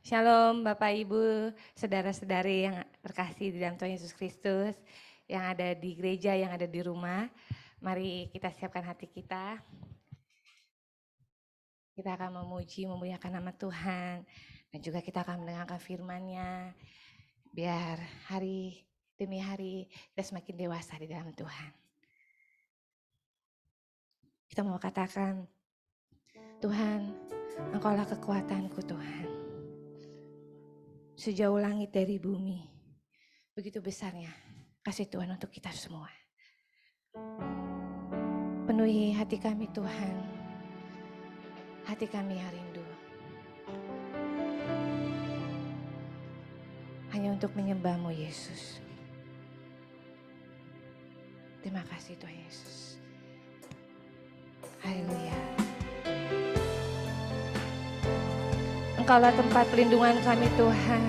Shalom Bapak Ibu, saudara-saudari yang terkasih di dalam Tuhan Yesus Kristus, yang ada di gereja, yang ada di rumah. Mari kita siapkan hati kita. Kita akan memuji, memuliakan nama Tuhan, dan juga kita akan mendengarkan firman-Nya. Biar hari demi hari kita semakin dewasa di dalam Tuhan. Kita mau katakan, Tuhan, Engkaulah kekuatanku Tuhan. Sejauh langit dari bumi, begitu besarnya kasih Tuhan untuk kita semua. Penuhi hati kami Tuhan, hati kami yang rindu. Hanya untuk menyembah-Mu Yesus. Terima kasih Tuhan Yesus. Haleluya. Engkaulah tempat perlindungan kami Tuhan.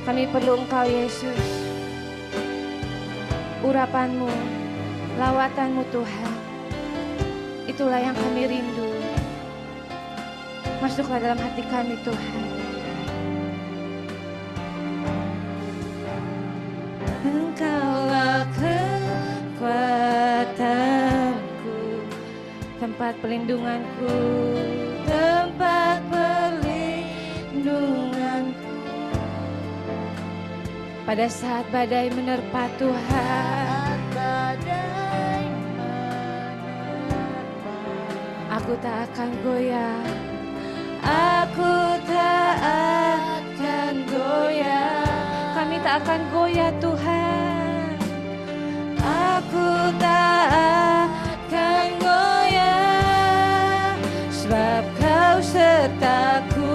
Kami perlu Engkau Yesus. Urapan-Mu, lawatan-Mu Tuhan. Itulah yang kami rindu. Masuklah dalam hati kami Tuhan. Engkaulah kekuatanku, tempat perlindunganku, tempat perlindunganku. Pada saat badai menerpa Tuhan, aku tak akan goyah, aku tak akan goyah. Kami tak akan goyah Tuhan, aku tak akan goyah, sebab Kau sertaku.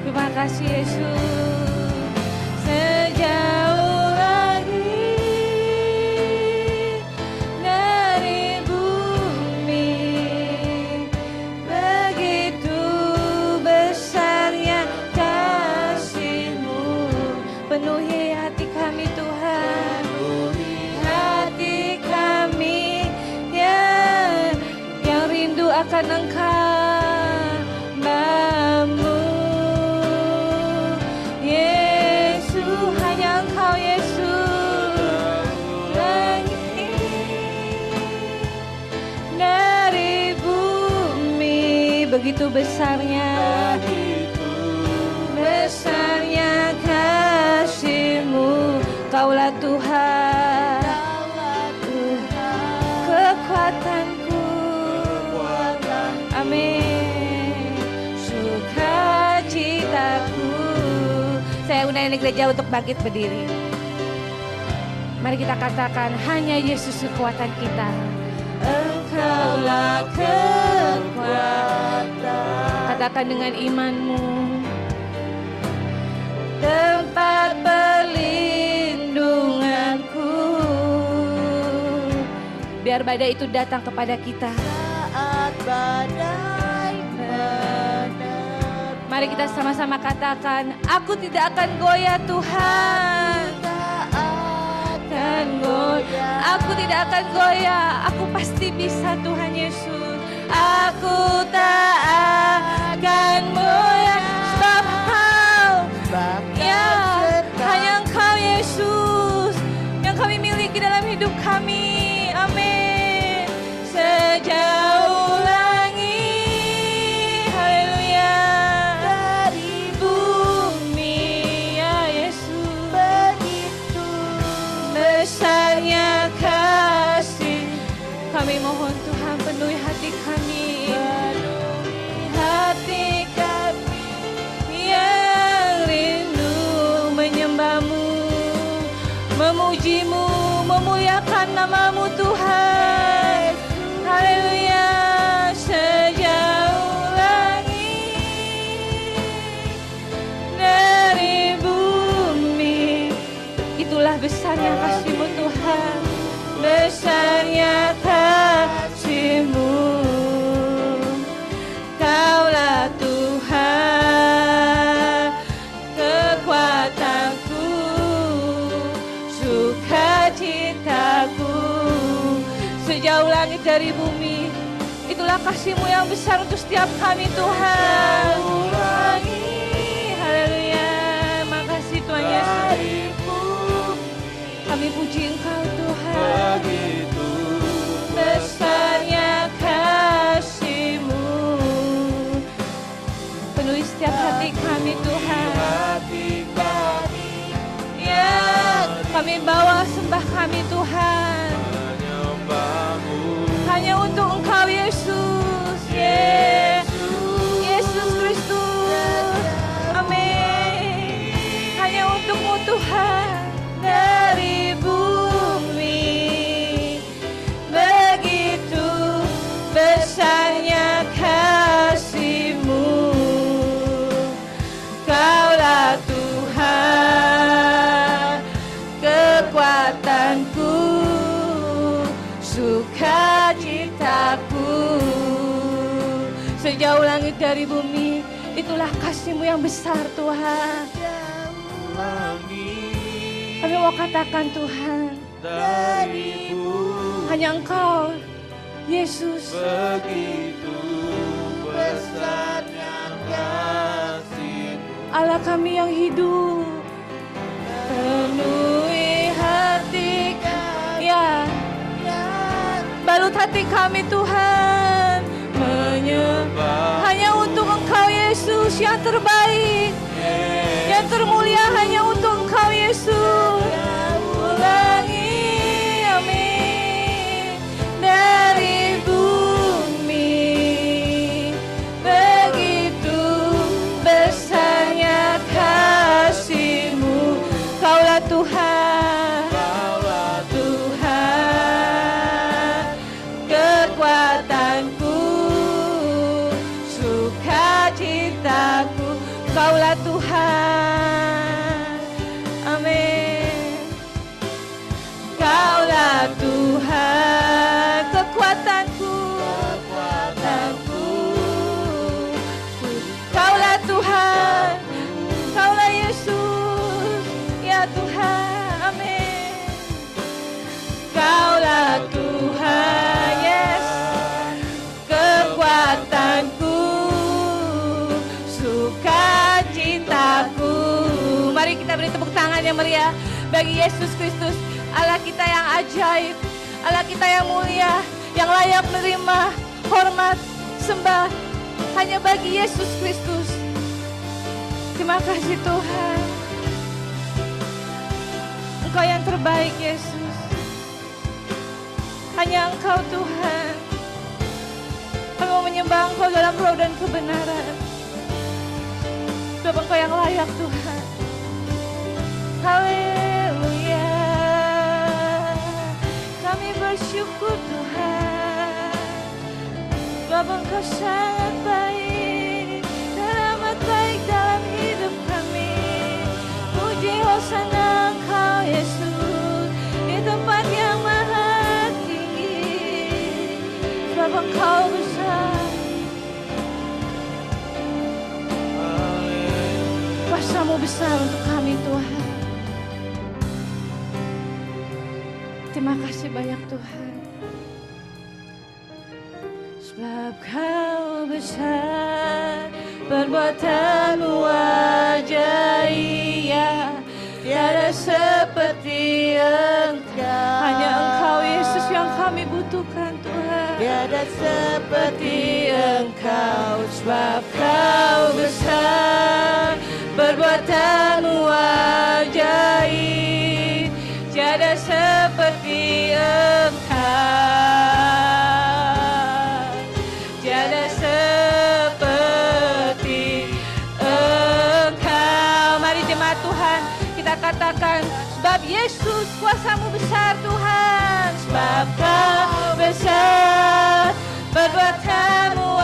Terima kasih Yesus. Sejauh langit dari bumi, begitu besarnya kasih-Mu. Penuhi hati kami Tuhan, hati kami yang rindu akan Engkau. Begitu besarnya kasih-Mu. Kaulah Tuhan, kekuatanku. Amin. Sukacitaku. Saya undang ini gereja untuk bangkit berdiri. Mari kita katakan, hanya Yesus kekuatan kita. Engkaulah kekuatan. Katakan dengan iman-Mu, tempat perlindunganku. Biar badai itu datang kepada kita. Saat badai menerpa. Mari kita sama-sama katakan, aku tidak akan goyah Tuhan. Aku tidak akan goyah, aku pasti bisa Tuhan Yesus. Aku tak akan goyah, sebab Kau, ya, hanya Engkau Yesus yang kami miliki dalam hidup kami. Amin. Sejauh langit, haleluya, dari bumi, ya Yesus, begitu besarnya kasih. Kami mohon Tuhan, penuhi hati kami, hati kami yang rindu menyembah-Mu, memuji-Mu, memuliakan nama-Mu Tuhan. Haleluya. Sejauh langit dari bumi, itulah besarnya kasih-Mu Tuhan, besarnya kasih-Mu. Kaulah Tuhan, kekuatanku, sukacitaku. Sejauh langit dari bumi, Itulah kasih-Mu yang besar untuk setiap kami Tuhan. Haleluya. Makasih Tuhan Yesus. Kami puji Engkau Tuhan. Begitu besarnya kasih-Mu. Penuhi setiap hati kami Tuhan. Ya, kami bawa sembah kami Tuhan. Hanya untuk Engkau Yesus. Yesus Kristus. Amin. Hanya untuk-Mu Tuhan. Dari bumi begitu besarnya kasih-Mu. Kaulah Tuhan, kekuatanku, sukacitaku. Sejauh langit dari bumi, itulah kasih-Mu yang besar Tuhan. Kami mau katakan Tuhan, hanya Engkau Yesus. begitu besarnya kasih-Mu. Allah kami yang hidup, penuhi hati kami, ya, balut hati kami Tuhan, menyembah hanya untuk Engkau Yesus yang terbaik, yang termulia hanya untuk Engkau Yesus. Ulangi, amin. Dari bumi begitu besarnya kasih-Mu. Kaulah Tuhan, kekuatanku, sukacitaku. Kaulah Tuhan, amin. Kaulah Tuhan, kekuatanku, Kaulah Tuhan, Kaulah Yesus, ya Tuhan, amin. Kaulah Tuhan, yes, kekuatanku, sukacitaku. Mari kita beri tepuk tangan yang meriah bagi Yesus Kristus, Allah kita yang ajaib, Allah kita yang mulia, yang layak menerima hormat, sembah hanya bagi Yesus Kristus. Terima kasih Tuhan, Engkau yang terbaik Yesus. Hanya Engkau Tuhan. Kami mau menyembah Engkau dalam roh dan kebenaran. Sebab Engkau yang layak Tuhan. Haleluya. Kami bersyukur Tuhan. Sebab Engkau sangat baik, teramat baik dalam hidup kami. Puji hosana Engkau Yesus di tempat yang maha tinggi. Sebab Engkau besar, kuasa-Mu besar untuk kami Tuhan. Terima kasih banyak Tuhan. Sebab Kau besar, perbuatan-Mu ajaib, ya, tiada seperti Engkau. Hanya Engkau Yesus yang kami butuhkan Tuhan. Tiada seperti Engkau. Sebab Kau besar, perbuatan-Mu ajaib, tiada seperti Engkau. Tiada seperti Engkau. Mari jemaat Tuhan, kita katakan, sebab Yesus kuasa-Mu besar Tuhan. Sebab Kau besar, perbuatan-Mu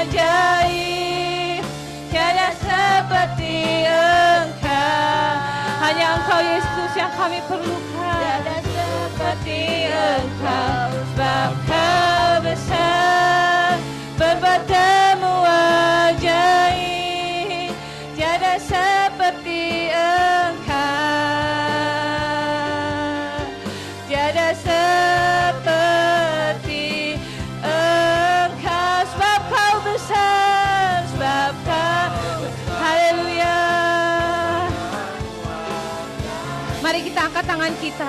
ajaib, tiada seperti Engkau. Hanya Engkau Yesus yang kami perlukan. Tiada seperti Engkau. Sebab Kau besar, perbuatan-Mu ajaib, tiada seperti Engkau. Tiada seperti Engkau. Mari kita angkat tangan kita.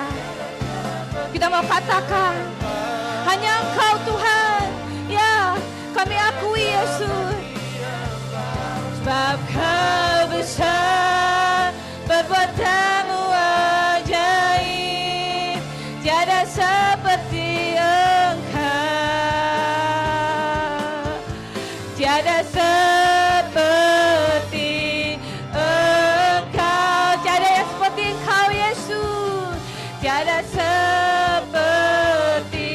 Kita mau katakan, hanya Engkau Tuhan. Ya, kami akui Yesus. Sebab Kau besar, perbuatan-Mu ajaib, tiada seperti Engkau, tiada seperti Engkau, tiada yang seperti Engkau Yesus, tiada seperti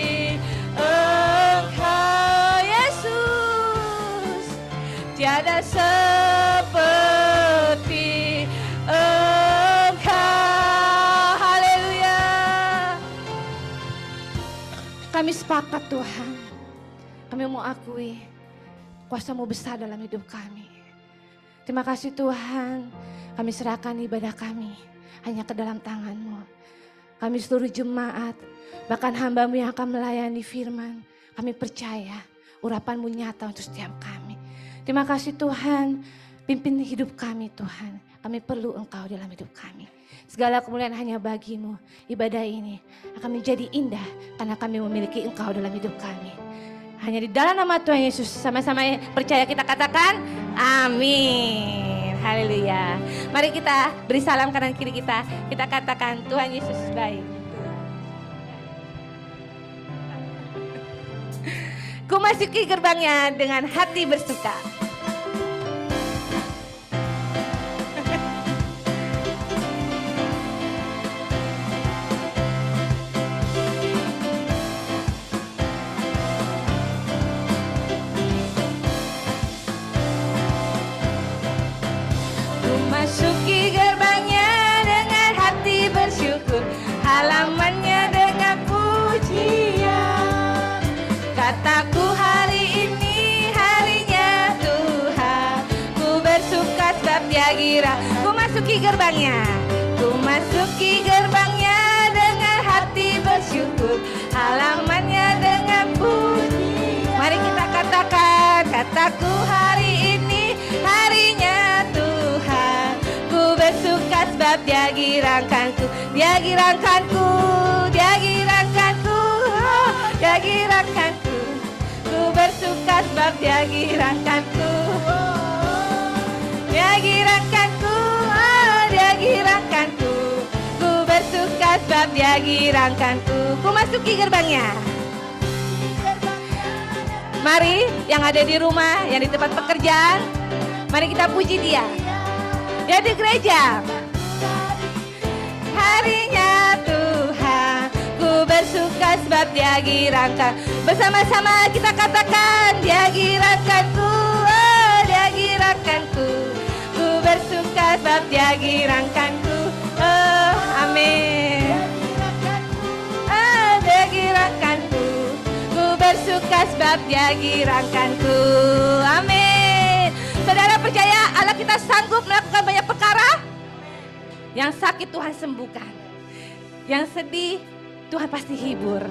Engkau Yesus, tiada seperti Engkau. Haleluya. Kami sepakat Tuhan, kami mau akui kuasa-Mu besar dalam hidup kami. Terima kasih Tuhan, kami serahkan ibadah kami hanya ke dalam tangan-Mu. Kami seluruh jemaat, bahkan hamba-Mu yang akan melayani firman, kami percaya urapan-Mu nyata untuk setiap kami. Terima kasih Tuhan, pimpin hidup kami Tuhan. Kami perlu Engkau dalam hidup kami. Segala kemuliaan hanya bagi-Mu. Ibadah ini akan menjadi indah karena kami memiliki Engkau dalam hidup kami. Hanya di dalam nama Tuhan Yesus, sama-sama percaya kita katakan amin. Haleluya. Mari kita beri salam kanan kiri kita. Kita katakan Tuhan Yesus baik. Ku masuki gerbangnya dengan hati bersuka. Masuki gerbangnya dengan hati bersyukur, halamannya dengan pujian. Kataku hari ini harinya Tuhan, ku bersuka sebab Dia gira. Ku masuki gerbangnya, ku masuki gerbangnya dengan hati bersyukur, halamannya dengan pujian. Mari kita katakan, kataku hari ini harinya Tuhan, ku bersuka sebab Dia girangkanku, Dia girangkanku, Dia girangkanku, oh, Dia girangkanku. Ku bersuka sebab Dia girangkanku, Dia girangkanku, oh, Dia girangkanku. Ku bersuka sebab Dia girangkanku. Ku masuki gerbangnya. Mari yang ada di rumah, yang di tempat pekerjaan, mari kita puji Dia. Ya di gereja. Harinya Tuhan, ku bersuka sebab Dia girangkan. Bersama-sama kita katakan, Dia girangkanku, oh, Dia girangkanku. Ku bersuka sebab Dia girangkanku, oh, amin. Oh, Dia girangkanku. Ku bersuka sebab Dia girangkanku, amin. Saudara percaya Allah kita sanggup melakukan banyak perkara? Yang sakit Tuhan sembuhkan, yang sedih Tuhan pasti hibur.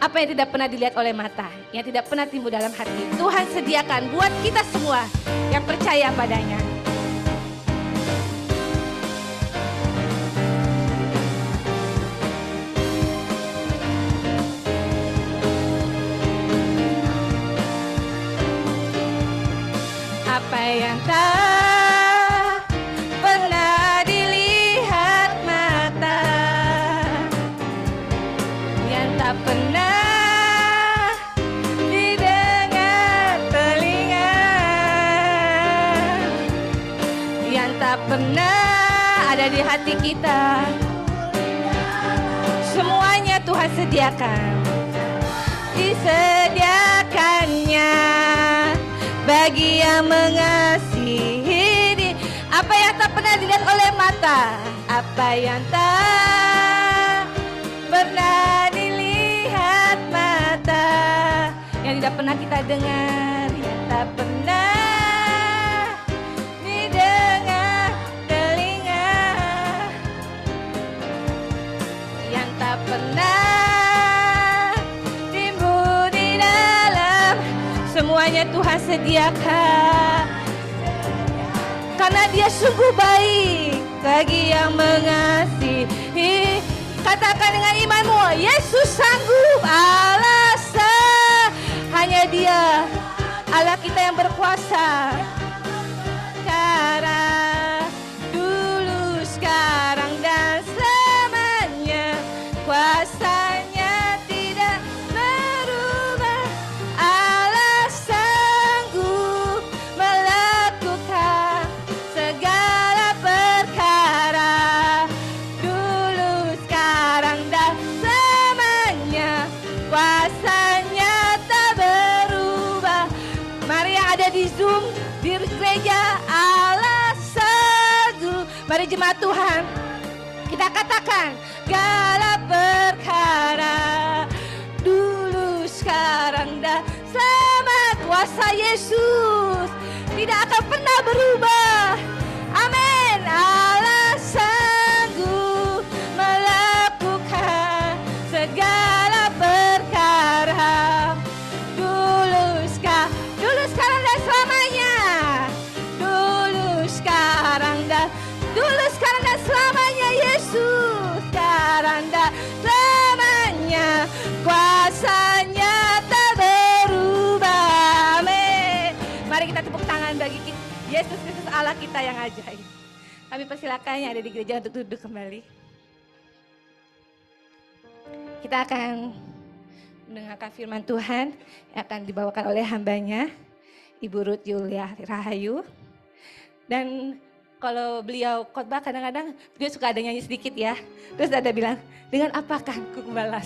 Apa yang tidak pernah dilihat oleh mata, yang tidak pernah timbul dalam hati, Tuhan sediakan buat kita semua yang percaya padanya. Apa yang tak pernah dilihat mata, yang tak pernah didengar telinga, yang tak pernah ada di hati kita, semuanya Tuhan sediakan. Disediakannya bagi yang mengasihi. Apa yang tak pernah dilihat oleh mata, apa yang tak pernah dilihat mata, yang tidak pernah kita dengar, yang tak pernah didengar telinga, yang tak pernah timbul di dalam, semuanya Tuhan sediakan. Karena Dia sungguh baik, bagi yang mengasihi. Katakan dengan imanmu, Yesus sanggup. Allah hanya Dia, Allah kita yang berkuasa. Sekarang, dulu, sekarang dan selamanya, kuasanya tidak berubah. Allah sanggup melakukan segala perkara. Dulu, sekarang dan selamanya, kuasanya tak berubah. Mari yang ada di Zoom, di gereja, Allah sanggup. Mari jemaat Tuhan, kita katakan segala perkara. Dulu, sekarang dan selama, kuasa Yesus tidak akan pernah berubah. Amin. Allah sanggup melakukan segala perkara. Dulu, sekarang dan selamanya. Dulu, sekarang dan selamanya. Yesus sekarang dan selamanya, kuasanya tak berubah. Amin. Mari kita tepuk tangan bagi Yesus Kristus, Allah kita yang ajaib. Kami persilakan yang ada di gereja untuk duduk kembali. Kita akan mendengarkan firman Tuhan yang akan dibawakan oleh hambanya, Ibu Ruth Yulia Rahayu. Dan kalau beliau khotbah kadang-kadang dia suka ada nyanyi sedikit ya. Terus ada bilang, dengan apakah ku balas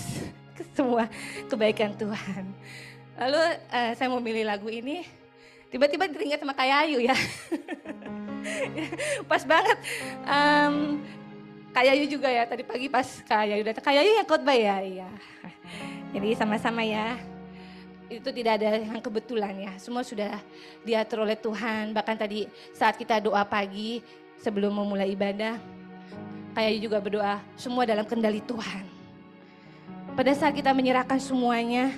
semua kebaikan Tuhan. Lalu saya mau milih lagu ini, tiba-tiba teringat sama Kak Yayu ya. Pas banget. Kak Yayu juga ya, tadi pagi pas Kak Yayu datang. Kak Yayu yang khotbah ya? Iya. Jadi sama-sama ya. Itu tidak ada yang kebetulan ya, semua sudah diatur oleh Tuhan. Bahkan tadi saat kita doa pagi sebelum memulai ibadah, kayak juga berdoa, semua dalam kendali Tuhan. Pada saat kita menyerahkan semuanya,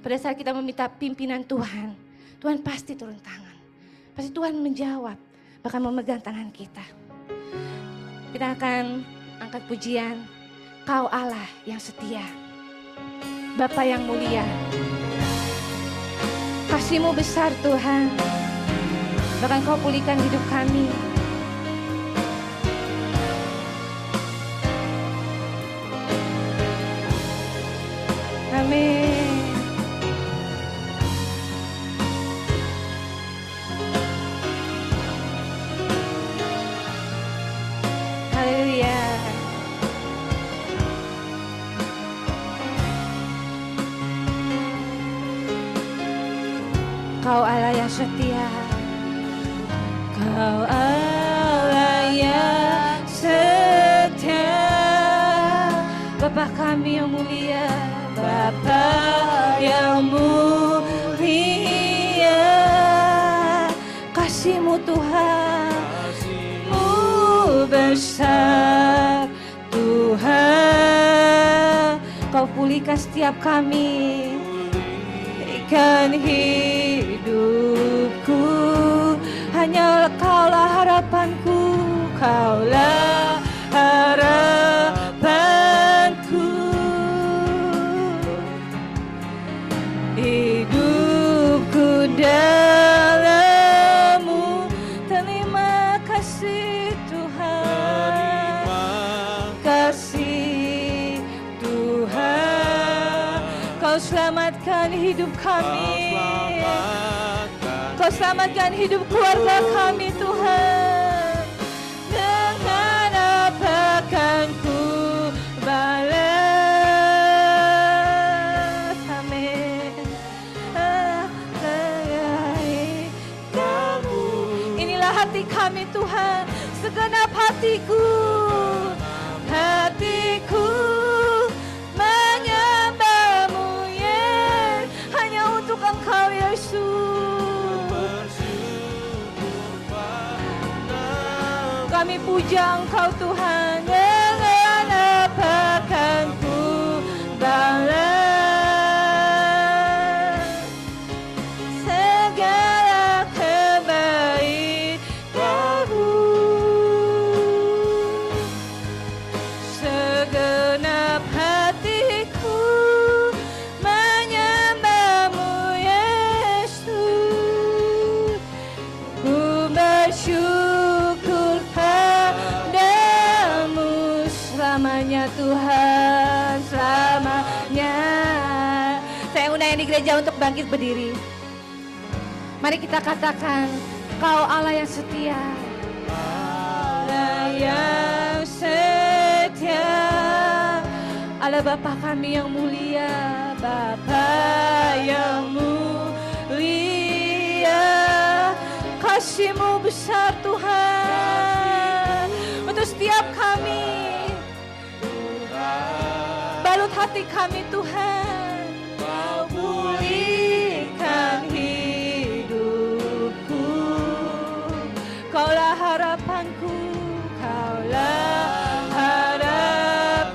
pada saat kita meminta pimpinan Tuhan, Tuhan pasti turun tangan. Pasti Tuhan menjawab, bahkan memegang tangan kita. Kita akan angkat pujian, Kau Allah yang setia, Bapa yang mulia. Kasih-Mu besar Tuhan, bahkan Kau pulihkan hidup kami. Amin. Haleluya. Kau Allah yang setia, Kau Allah yang setia, Bapa kami yang mulia, Bapa yang mulia. Kasih-Mu Tuhan, Mu besar Tuhan. Kau pulihkan setiap kami, berikan hidupku. Hanyalah Kaulah harapanku, Kaulah harapanku. Hidupku dalam-Mu, terima kasih Tuhan. Kasih Tuhan, Kau selamatkan hidup kami. Kau selamatkan hidup keluarga kami Tuhan. Dengan apa akan ku balas? Amin. Inilah hati kami Tuhan, segenap hatiku. Hatiku menyembah-Mu ya, hanya untuk Engkau Yesus. Kami puja Engkau Tuhan, dengan apa akan ku balas segala kebaikan-Mu. undang yang di gereja untuk bangkit berdiri. Mari kita katakan, Kau Allah yang setia. Allah yang setia. Allah Bapa kami yang mulia, Bapa yang mulia. Kasih-Mu besar Tuhan untuk setiap kami. Balut hati kami Tuhan, Kau pulihkan hidupku. Kaulah harapanku, Kaulah harapanku.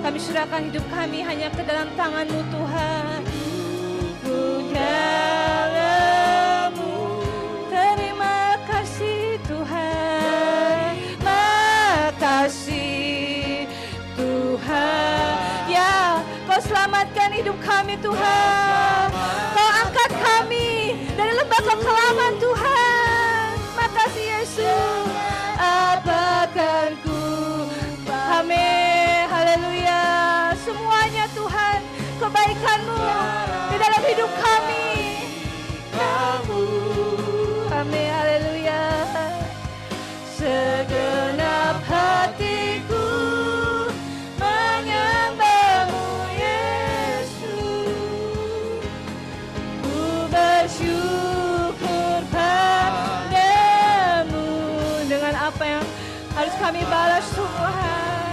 Kami serahkan hidup kami hanya ke dalam tangan-Mu Tuhan. Dalam-Mu, terima kasih Tuhan, makasih Tuhan. Ya, Kau selamatkan hidup kami Tuhan. Kau angkat kami dari lembah kekelaman Tuhan. Makasih Yesus. Apakan ku, amin, haleluya. Semuanya Tuhan, kebaikan-Mu di dalam hidup kami. Amin, haleluya. Segenap hatiku menyembah-Mu Yesus. Ku bersyukur padamu. Dengan apa yang harus kami balas Tuhan?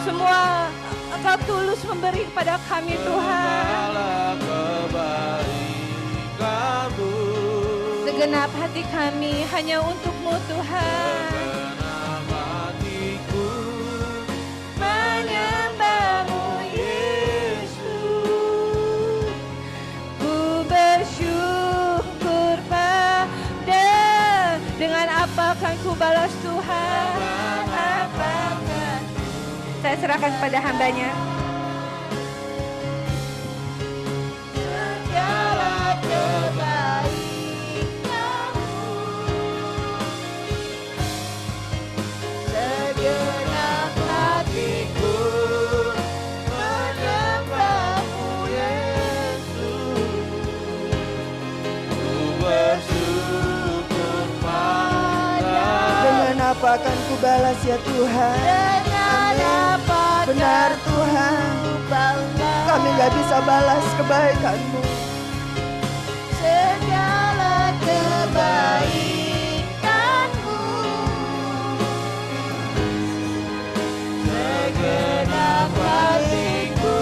Semua Engkau tulus memberi kepada kami Tuhan. Segenap hati kami hanya untuk-Mu Tuhan. Menyembah-Mu Yesus. Ku bersyukur pada. Dengan apa akan ku balas Tuhan? Apakah? Saya serahkan kepada hamba-Nya. Segala kebaikan-Mu, segenap hatiku menyembah-Mu Yesus. Ku bersyukur padamu. Dengan apa akan ku balas ya Tuhan? Benar Tuhan, kami gak bisa balas kebaikan-Mu. Segala kebaikan-Mu, segenap hatiku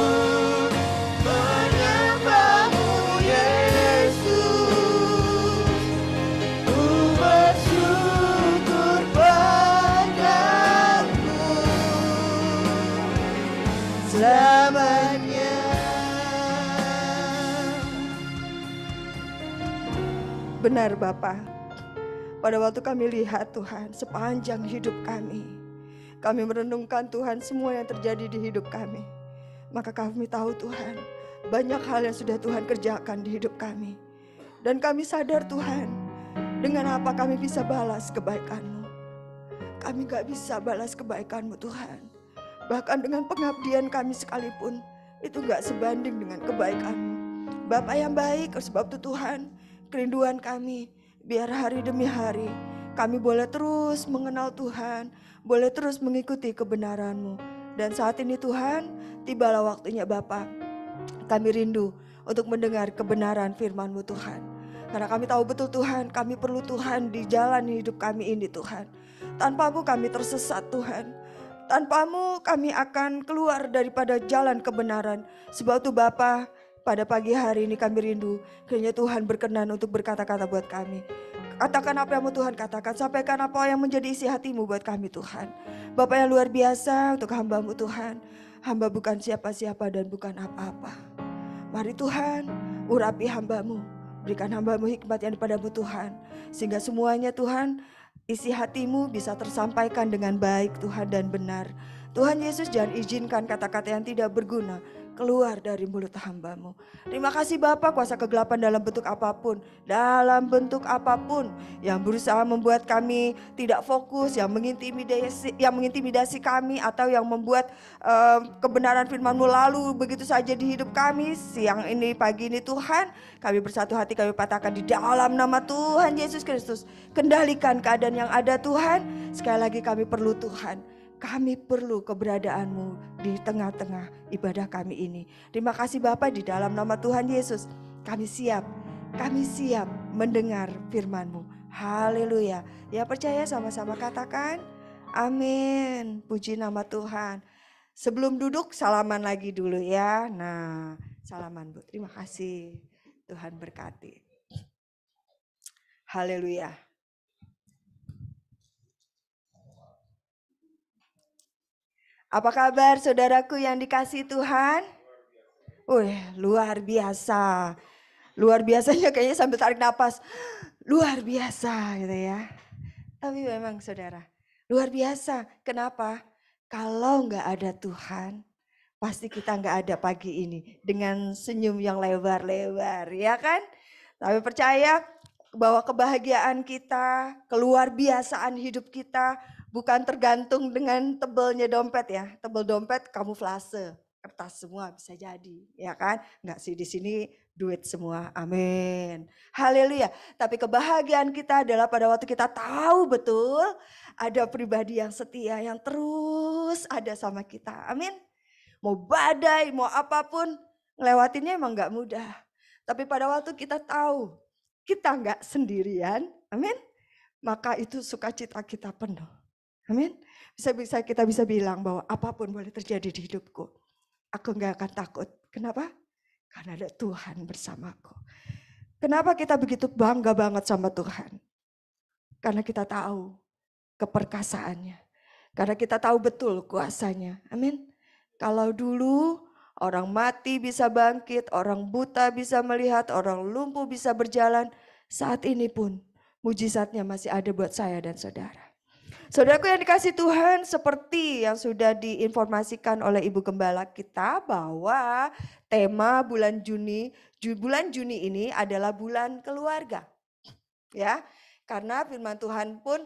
menyembah-Mu Yesus. Ku bersyukur padamu selamanya. Benar Bapa, pada waktu kami lihat Tuhan sepanjang hidup kami merenungkan Tuhan semua yang terjadi di hidup kami. Maka kami tahu Tuhan, banyak hal yang sudah Tuhan kerjakan di hidup kami. Dan kami sadar Tuhan, dengan apa kami bisa balas kebaikan-Mu. Kami gak bisa balas kebaikan-Mu Tuhan. Bahkan dengan pengabdian kami sekalipun, itu gak sebanding dengan kebaikan-Mu. Bapa yang baik, sebab itu Tuhan, kerinduan kami, biar hari demi hari kami boleh terus mengenal Tuhan, boleh terus mengikuti kebenaran-Mu. Dan saat ini Tuhan, tibalah waktunya Bapa, kami rindu untuk mendengar kebenaran firman-Mu Tuhan. Karena kami tahu betul Tuhan, kami perlu Tuhan di jalan hidup kami ini Tuhan. Tanpa-Mu kami tersesat Tuhan. Tanpa-Mu kami akan keluar daripada jalan kebenaran. Sebab itu Bapa, pada pagi hari ini kami rindu, kiranya Tuhan berkenan untuk berkata-kata buat kami. Katakan apa yang mau Tuhan katakan, sampaikan apa yang menjadi isi hati-Mu buat kami Tuhan. Bapa yang luar biasa untuk hamba-Mu Tuhan. Hamba bukan siapa-siapa dan bukan apa-apa. Mari Tuhan, urapi hamba-Mu. Berikan hamba-Mu hikmat yang daripada-Mu Tuhan. Sehingga semuanya Tuhan, isi hati-Mu bisa tersampaikan dengan baik Tuhan dan benar. Tuhan Yesus, jangan izinkan kata-kata yang tidak berguna keluar dari mulut hamba-Mu. Terima kasih Bapa, kuasa kegelapan dalam bentuk apapun yang berusaha membuat kami tidak fokus, yang mengintimidasi kami, atau yang membuat kebenaran firman-Mu lalu begitu saja di hidup kami. Siang ini, pagi ini Tuhan, kami bersatu hati, kami patahkan di dalam nama Tuhan Yesus Kristus. Kendalikan keadaan yang ada Tuhan. Sekali lagi kami perlu Tuhan. Kami perlu keberadaan-Mu di tengah-tengah ibadah kami ini. Terima kasih Bapa, di dalam nama Tuhan Yesus. Kami siap mendengar firman-Mu. Haleluya. Ya, percaya sama-sama katakan amin. Puji nama Tuhan. Sebelum duduk salaman lagi dulu ya. Nah, salaman Bu. Terima kasih. Tuhan berkati. Haleluya. Apa kabar saudaraku yang dikasihi Tuhan? Luar biasa. Luar biasanya kayaknya sambil tarik napas. Luar biasa gitu ya. Tapi memang saudara, luar biasa. Kenapa? Kalau nggak ada Tuhan, pasti kita nggak ada pagi ini. Dengan senyum yang lebar-lebar, ya kan? Tapi percaya bahwa kebahagiaan kita, keluar biasaan hidup kita, bukan tergantung dengan tebelnya dompet ya. Tebel dompet kamuflase, kertas semua bisa jadi, ya kan? Enggak sih, di sini duit semua. Amin. Haleluya. Tapi kebahagiaan kita adalah pada waktu kita tahu betul ada pribadi yang setia yang terus ada sama kita. Amin. Mau badai, mau apapun, ngelewatinnya emang enggak mudah. Tapi pada waktu kita tahu kita enggak sendirian, amin, maka itu sukacita kita penuh. Amin. Kita bisa bilang bahwa apapun boleh terjadi di hidupku, aku enggak akan takut. Kenapa? Karena ada Tuhan bersamaku. Kenapa kita begitu bangga banget sama Tuhan? Karena kita tahu keperkasaannya. Karena kita tahu betul kuasanya. Amin. Kalau dulu orang mati bisa bangkit, orang buta bisa melihat, orang lumpuh bisa berjalan, saat ini pun mujizatnya masih ada buat saya dan saudara. Saudaraku yang dikasih Tuhan, seperti yang sudah diinformasikan oleh Ibu Gembala kita bahwa tema bulan Juni ini adalah bulan keluarga. Ya, karena firman Tuhan pun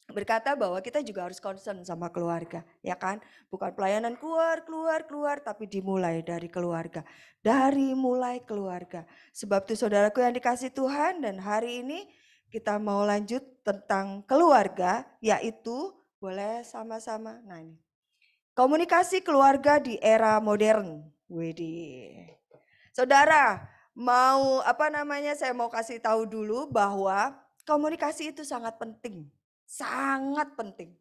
berkata bahwa kita juga harus concern sama keluarga, ya kan? Bukan pelayanan keluar, tapi dimulai dari keluarga. Dari mulai keluarga. Sebab itu saudaraku yang dikasih Tuhan, dan hari ini kita mau lanjut tentang keluarga, yaitu boleh sama-sama. Nah ini, komunikasi keluarga di era modern. Widih. Saudara, saya mau kasih tahu dulu bahwa komunikasi itu sangat penting. Sangat penting.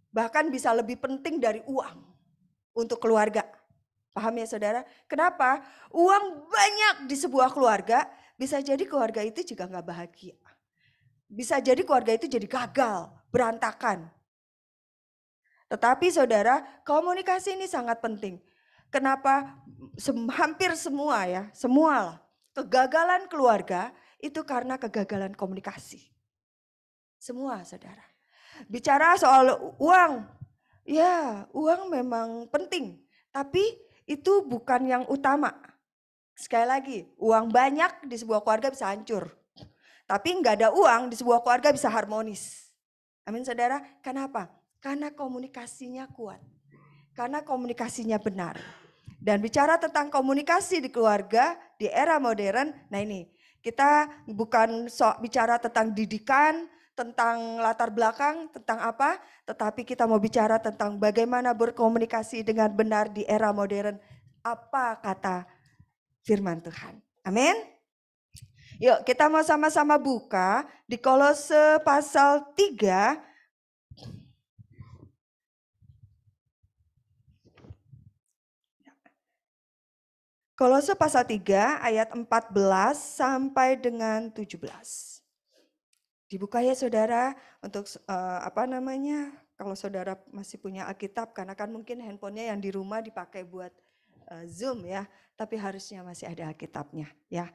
Bahkan bisa lebih penting dari uang untuk keluarga. Paham ya saudara? Kenapa? Uang banyak di sebuah keluarga, bisa jadi keluarga itu juga gak bahagia. Bisa jadi keluarga itu jadi gagal, berantakan. Tetapi saudara, komunikasi ini sangat penting. Kenapa? Hampir semua ya, semualah. Kegagalan keluarga itu karena kegagalan komunikasi. Semua saudara. Bicara soal uang, ya uang memang penting. Tapi itu bukan yang utama. Sekali lagi, uang banyak di sebuah keluarga bisa hancur. Tapi nggak ada uang di sebuah keluarga bisa harmonis. Amin saudara. Kenapa? Karena komunikasinya kuat. Karena komunikasinya benar. Dan bicara tentang komunikasi di keluarga di era modern, nah ini kita bukan bicara tentang didikan, tentang latar belakang, tentang apa, tetapi kita mau bicara tentang bagaimana berkomunikasi dengan benar di era modern. Apa kata firman Tuhan. Amin. Yuk kita mau sama-sama buka di Kolose pasal 3. Kolose pasal 3 ayat 14 sampai dengan 17. Dibuka ya saudara untuk kalau saudara masih punya Alkitab, karena kan mungkin handphonenya yang di rumah dipakai buat Zoom ya, tapi harusnya masih ada Alkitabnya ya.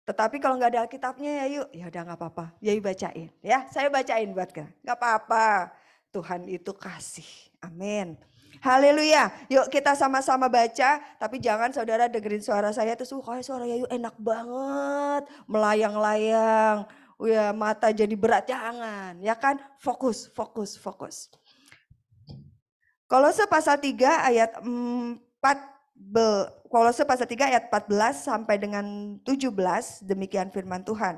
Tetapi kalau nggak ada Alkitabnya ya udah nggak apa-apa, Yayu bacain ya, saya bacain buat kalian, nggak apa-apa. Tuhan itu kasih, Amin. Haleluya. Yuk kita sama-sama baca, tapi jangan saudara dengerin suara saya terus kayak suara Yayu enak banget, melayang-layang. Ya mata jadi berat, jangan. Ya kan? Fokus, fokus, fokus. Kolose pasal 3 ayat 14 sampai dengan 17, demikian firman Tuhan.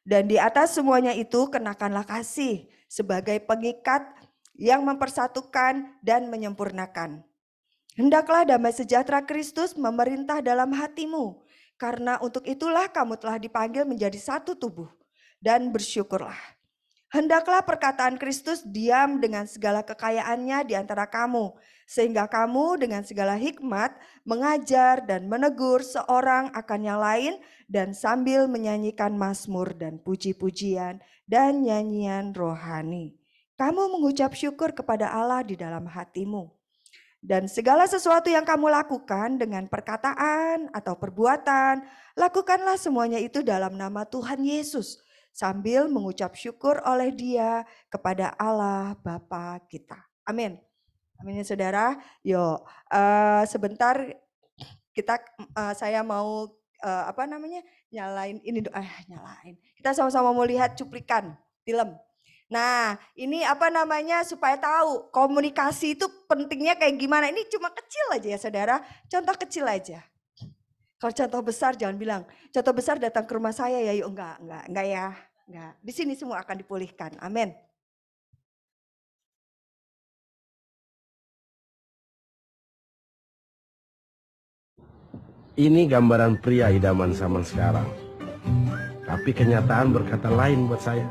Dan di atas semuanya itu kenakanlah kasih sebagai pengikat yang mempersatukan dan menyempurnakan. Hendaklah damai sejahtera Kristus memerintah dalam hatimu, karena untuk itulah kamu telah dipanggil menjadi satu tubuh, dan bersyukurlah. Hendaklah perkataan Kristus diam dengan segala kekayaannya di antara kamu, sehingga kamu dengan segala hikmat mengajar dan menegur seorang akan yang lain, dan sambil menyanyikan mazmur dan puji-pujian dan nyanyian rohani. Kamu mengucap syukur kepada Allah di dalam hatimu. Dan segala sesuatu yang kamu lakukan dengan perkataan atau perbuatan, lakukanlah semuanya itu dalam nama Tuhan Yesus, sambil mengucap syukur oleh Dia kepada Allah Bapa kita. Amin. Amin ya saudara. Yuk, sebentar saya mau nyalain ini nyalain. Kita sama-sama mau lihat cuplikan film. Nah, ini supaya tahu komunikasi itu pentingnya kayak gimana. Ini cuma kecil aja ya saudara, contoh kecil aja. Kalau contoh besar jangan bilang, contoh besar datang ke rumah saya ya, yuk enggak ya. Enggak. Di sini semua akan dipulihkan. Amin. Ini gambaran pria idaman zaman sekarang. Tapi kenyataan berkata lain buat saya.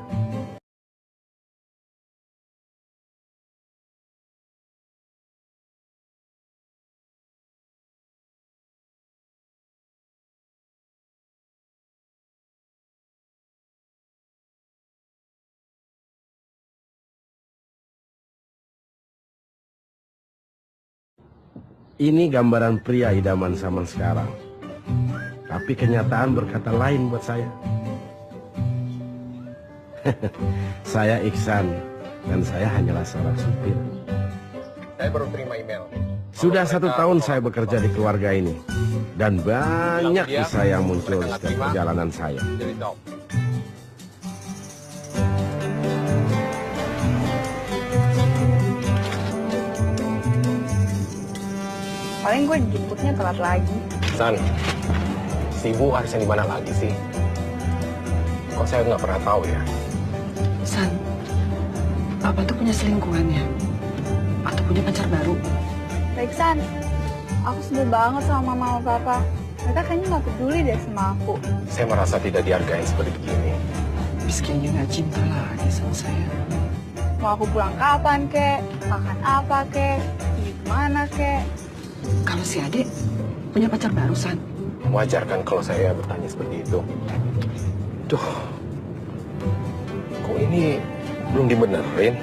Ini gambaran pria idaman zaman sekarang. Tapi kenyataan berkata lain buat saya. Saya Iksan, dan saya hanyalah seorang supir. Saya baru terima email. Sudah 1 tahun saya bekerja di keluarga ini. Dan banyak kisah yang muncul setiap perjalanan saya. Jadi tahu. Paling gue dijemputnya telat lagi. San, si Ibu harusnya di mana lagi sih? Kok saya nggak pernah tahu ya? San, Papa tuh punya selingkuhan ya? Atau punya pacar baru? Baik San, aku sebel banget sama mama sama papa. Mereka kayaknya nggak peduli deh sama aku. Saya merasa tidak dihargai seperti begini. Miskinnya nggak cinta lagi sama saya. Mau aku pulang kapan kek? Makan apa kek? Pergi kemana kek? Kalau si adik punya pacar baru, San? Wajar kan kalau saya bertanya seperti itu. Duh, kok ini belum dibenerin?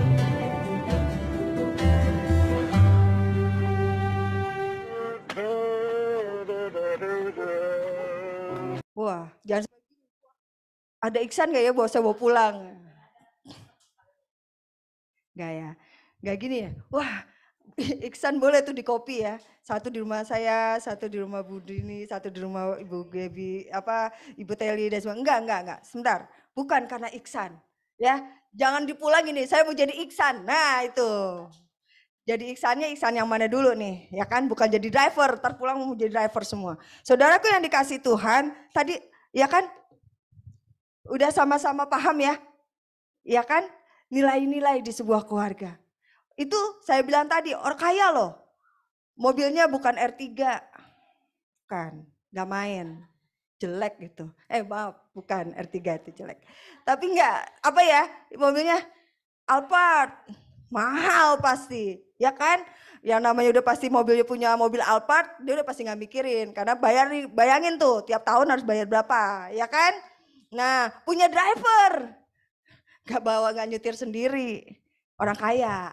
Wah, jangan ada Iksan gak ya bawa saya bawa pulang? Gak ya, gak gini ya. Wah, Iksan boleh tuh di copy ya. Satu di rumah saya, satu di rumah Bu Dini, satu di rumah Ibu Gebi, Ibu Teli dan semua. Enggak. Sebentar, bukan karena Iksan. Ya, jangan dipulang ini. Saya mau jadi Iksan. Nah itu. Jadi Iksannya Iksan yang mana dulu nih, ya kan? Bukan jadi driver, terpulang mau jadi driver semua. Saudaraku yang dikasih Tuhan, tadi ya kan? Udah sama-sama paham ya? Ya kan? Nilai-nilai di sebuah keluarga. Itu saya bilang tadi, orang kaya loh. Mobilnya bukan R3. Bukan, gak main. Jelek gitu. Maaf, bukan R3 itu jelek. Tapi enggak, mobilnya Alphard. Mahal pasti, ya kan? Yang namanya udah pasti mobilnya punya mobil Alphard, dia udah pasti nggak mikirin. Karena bayangin tuh, tiap tahun harus bayar berapa, ya kan? Nah, punya driver. Gak nyetir sendiri. Orang kaya,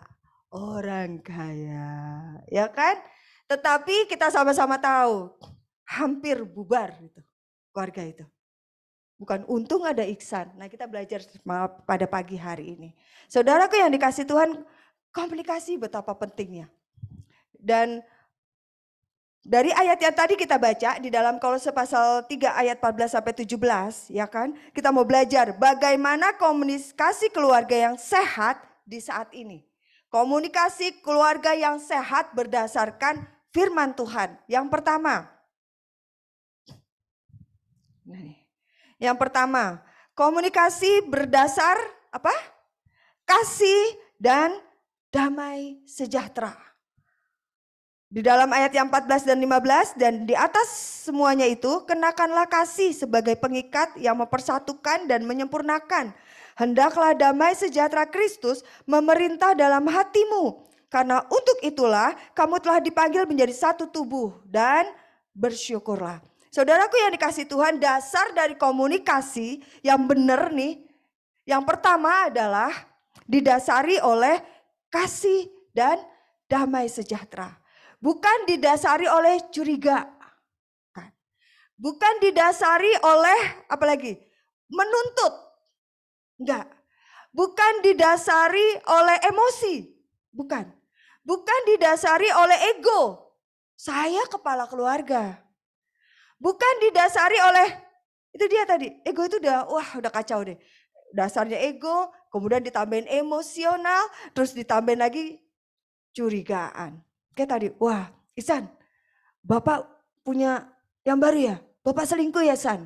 ya kan? Tetapi kita sama-sama tahu, hampir bubar gitu, keluarga itu. Bukan untung ada Iksan. Nah kita belajar pada pagi hari ini. Saudaraku yang dikasih Tuhan, Komunikasi betapa pentingnya. Dan dari ayat yang tadi kita baca di dalam Kolose pasal 3 ayat 14 sampai 17, ya kan? Kita mau belajar bagaimana komunikasi keluarga yang sehat di saat ini. Komunikasi keluarga yang sehat berdasarkan firman Tuhan. Yang pertama. Yang pertama, komunikasi berdasar apa? Kasih dan damai sejahtera. Di dalam ayat yang 14 dan 15, dan di atas semuanya itu kenakanlah kasih sebagai pengikat yang mempersatukan dan menyempurnakan. Hendaklah damai sejahtera Kristus memerintah dalam hatimu. Karena untuk itulah kamu telah dipanggil menjadi satu tubuh dan bersyukurlah. Saudaraku yang dikasihi Tuhan, dasar dari komunikasi yang benar nih. Yang pertama adalah didasari oleh kasih dan damai sejahtera. Bukan didasari oleh curiga. Bukan didasari oleh apalagi menuntut. Enggak. Bukan didasari oleh emosi. Bukan. Bukan didasari oleh ego. Saya kepala keluarga. Bukan didasari oleh, itu dia tadi. Ego itu udah kacau deh. Dasarnya ego, kemudian ditambahin emosional, terus ditambahin lagi curigaan. Kayak tadi, wah Ihsan, Bapak punya yang baru ya? Bapak selingkuh ya San?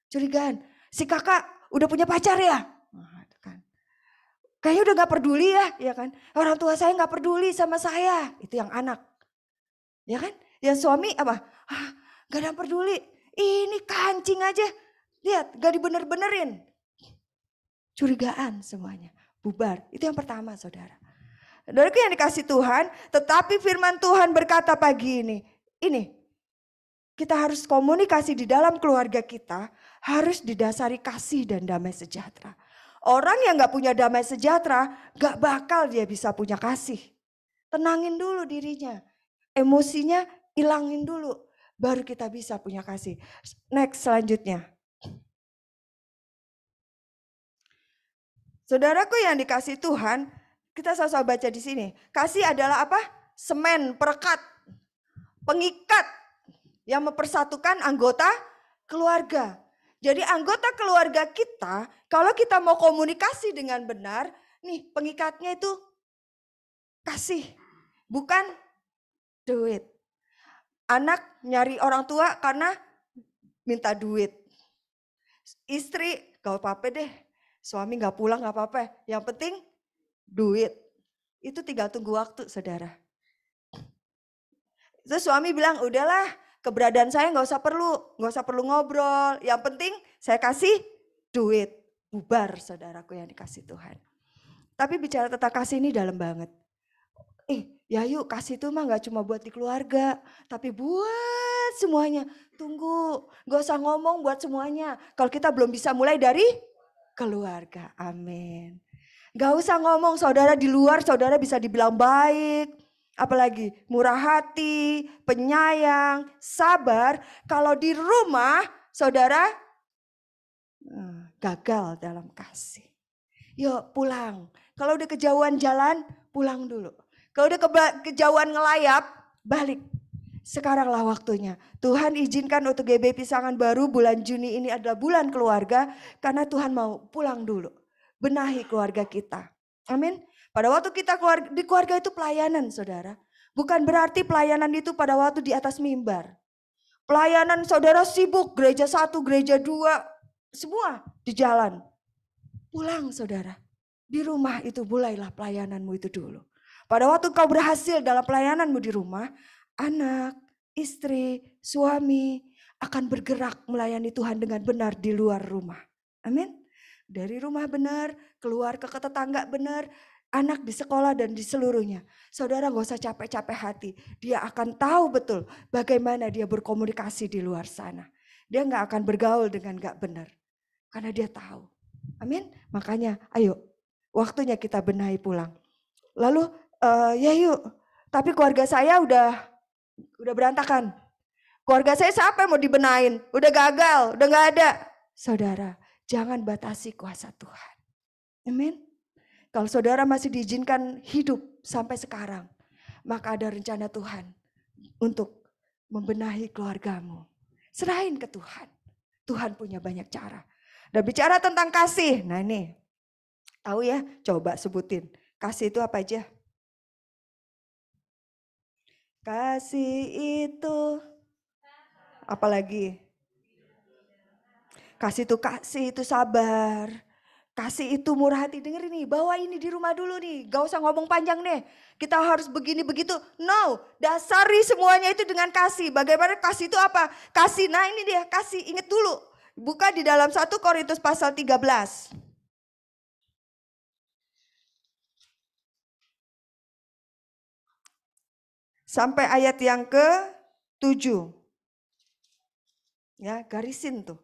Curigaan, si kakak udah punya pacar ya? Kayaknya udah gak peduli ya kan? Orang tua saya gak peduli sama saya, itu yang anak. Ya kan? Yang suami apa? Gak ada yang peduli, ini kancing aja. Lihat, gak dibener-benerin. Curigaan semuanya, bubar. Itu yang pertama saudara. Saudaraku yang dikasih Tuhan, tetapi firman Tuhan berkata pagi ini kita harus komunikasi di dalam keluarga kita, harus didasari kasih dan damai sejahtera. Orang yang gak punya damai sejahtera, gak bakal dia bisa punya kasih. Tenangin dulu dirinya, emosinya ilangin dulu, baru kita bisa punya kasih. Next selanjutnya. Saudaraku yang dikasih Tuhan, kita sama-sama baca di sini. Kasih adalah apa? Semen, perekat, pengikat yang mempersatukan anggota keluarga. Jadi anggota keluarga kita, kalau kita mau komunikasi dengan benar, nih pengikatnya itu kasih, bukan duit. Anak nyari orang tua karena minta duit. Istri, gak apa-apa deh, suami gak pulang gak apa-apa, yang penting duit. Itu tinggal tunggu waktu saudara. Terus suami bilang udahlah keberadaan saya gak usah perlu ngobrol. Yang penting saya kasih duit. Bubar saudaraku yang dikasih Tuhan. Tapi bicara tentang kasih ini dalam banget. Ya yuk kasih itu mah gak cuma buat di keluarga. Tapi buat semuanya. Tunggu, gak usah ngomong buat semuanya. Kalau kita belum bisa mulai dari keluarga. Amin. Gak usah ngomong saudara di luar, saudara bisa dibilang baik, apalagi murah hati, penyayang, sabar. Kalau di rumah saudara gagal dalam kasih. Yuk pulang, kalau udah kejauhan jalan pulang dulu. Kalau udah kejauhan ngelayap balik. Sekaranglah waktunya. Tuhan izinkan untuk GB Pisangan Baru bulan Juni ini adalah bulan keluarga. Karena Tuhan mau pulang dulu. Benahi keluarga kita. Amin. Pada waktu kita di keluarga itu pelayanan saudara. Bukan berarti pelayanan itu pada waktu di atas mimbar. Pelayanan saudara sibuk, gereja 1, gereja 2, semua di jalan. Pulang saudara. Di rumah itu mulailah pelayananmu itu dulu. Pada waktu kau berhasil dalam pelayananmu di rumah, anak, istri, suami akan bergerak melayani Tuhan dengan benar di luar rumah. Amin. Dari rumah benar, keluar ke tetangga benar, anak di sekolah dan di seluruhnya. Saudara gak usah capek-capek hati. Dia akan tahu betul bagaimana dia berkomunikasi di luar sana. Dia gak akan bergaul dengan gak benar. Karena dia tahu. Amin. Makanya ayo waktunya kita benahi pulang. Lalu ya yuk. Tapi keluarga saya udah berantakan. Keluarga saya siapa yang mau dibenahin? Udah gagal, udah gak ada. Saudara. Jangan batasi kuasa Tuhan. Amin. Kalau saudara masih diizinkan hidup sampai sekarang, maka ada rencana Tuhan untuk membenahi keluargamu. Serahin ke Tuhan. Tuhan punya banyak cara. Dan bicara tentang kasih, nah ini, tahu ya? Coba sebutin. Kasih itu apa aja? Kasih itu, apalagi? Kasih itu sabar. Kasih itu murah hati. Dengar ini, bawa ini di rumah dulu nih. Gak usah ngomong panjang deh. Kita harus begini begitu. No, dasari semuanya itu dengan kasih. Bagaimana kasih itu apa? Kasih, nah ini dia, kasih. Ingat dulu. Buka di dalam 1 Korintus pasal 13. Sampai ayat yang ke-7. Ya, garisin tuh.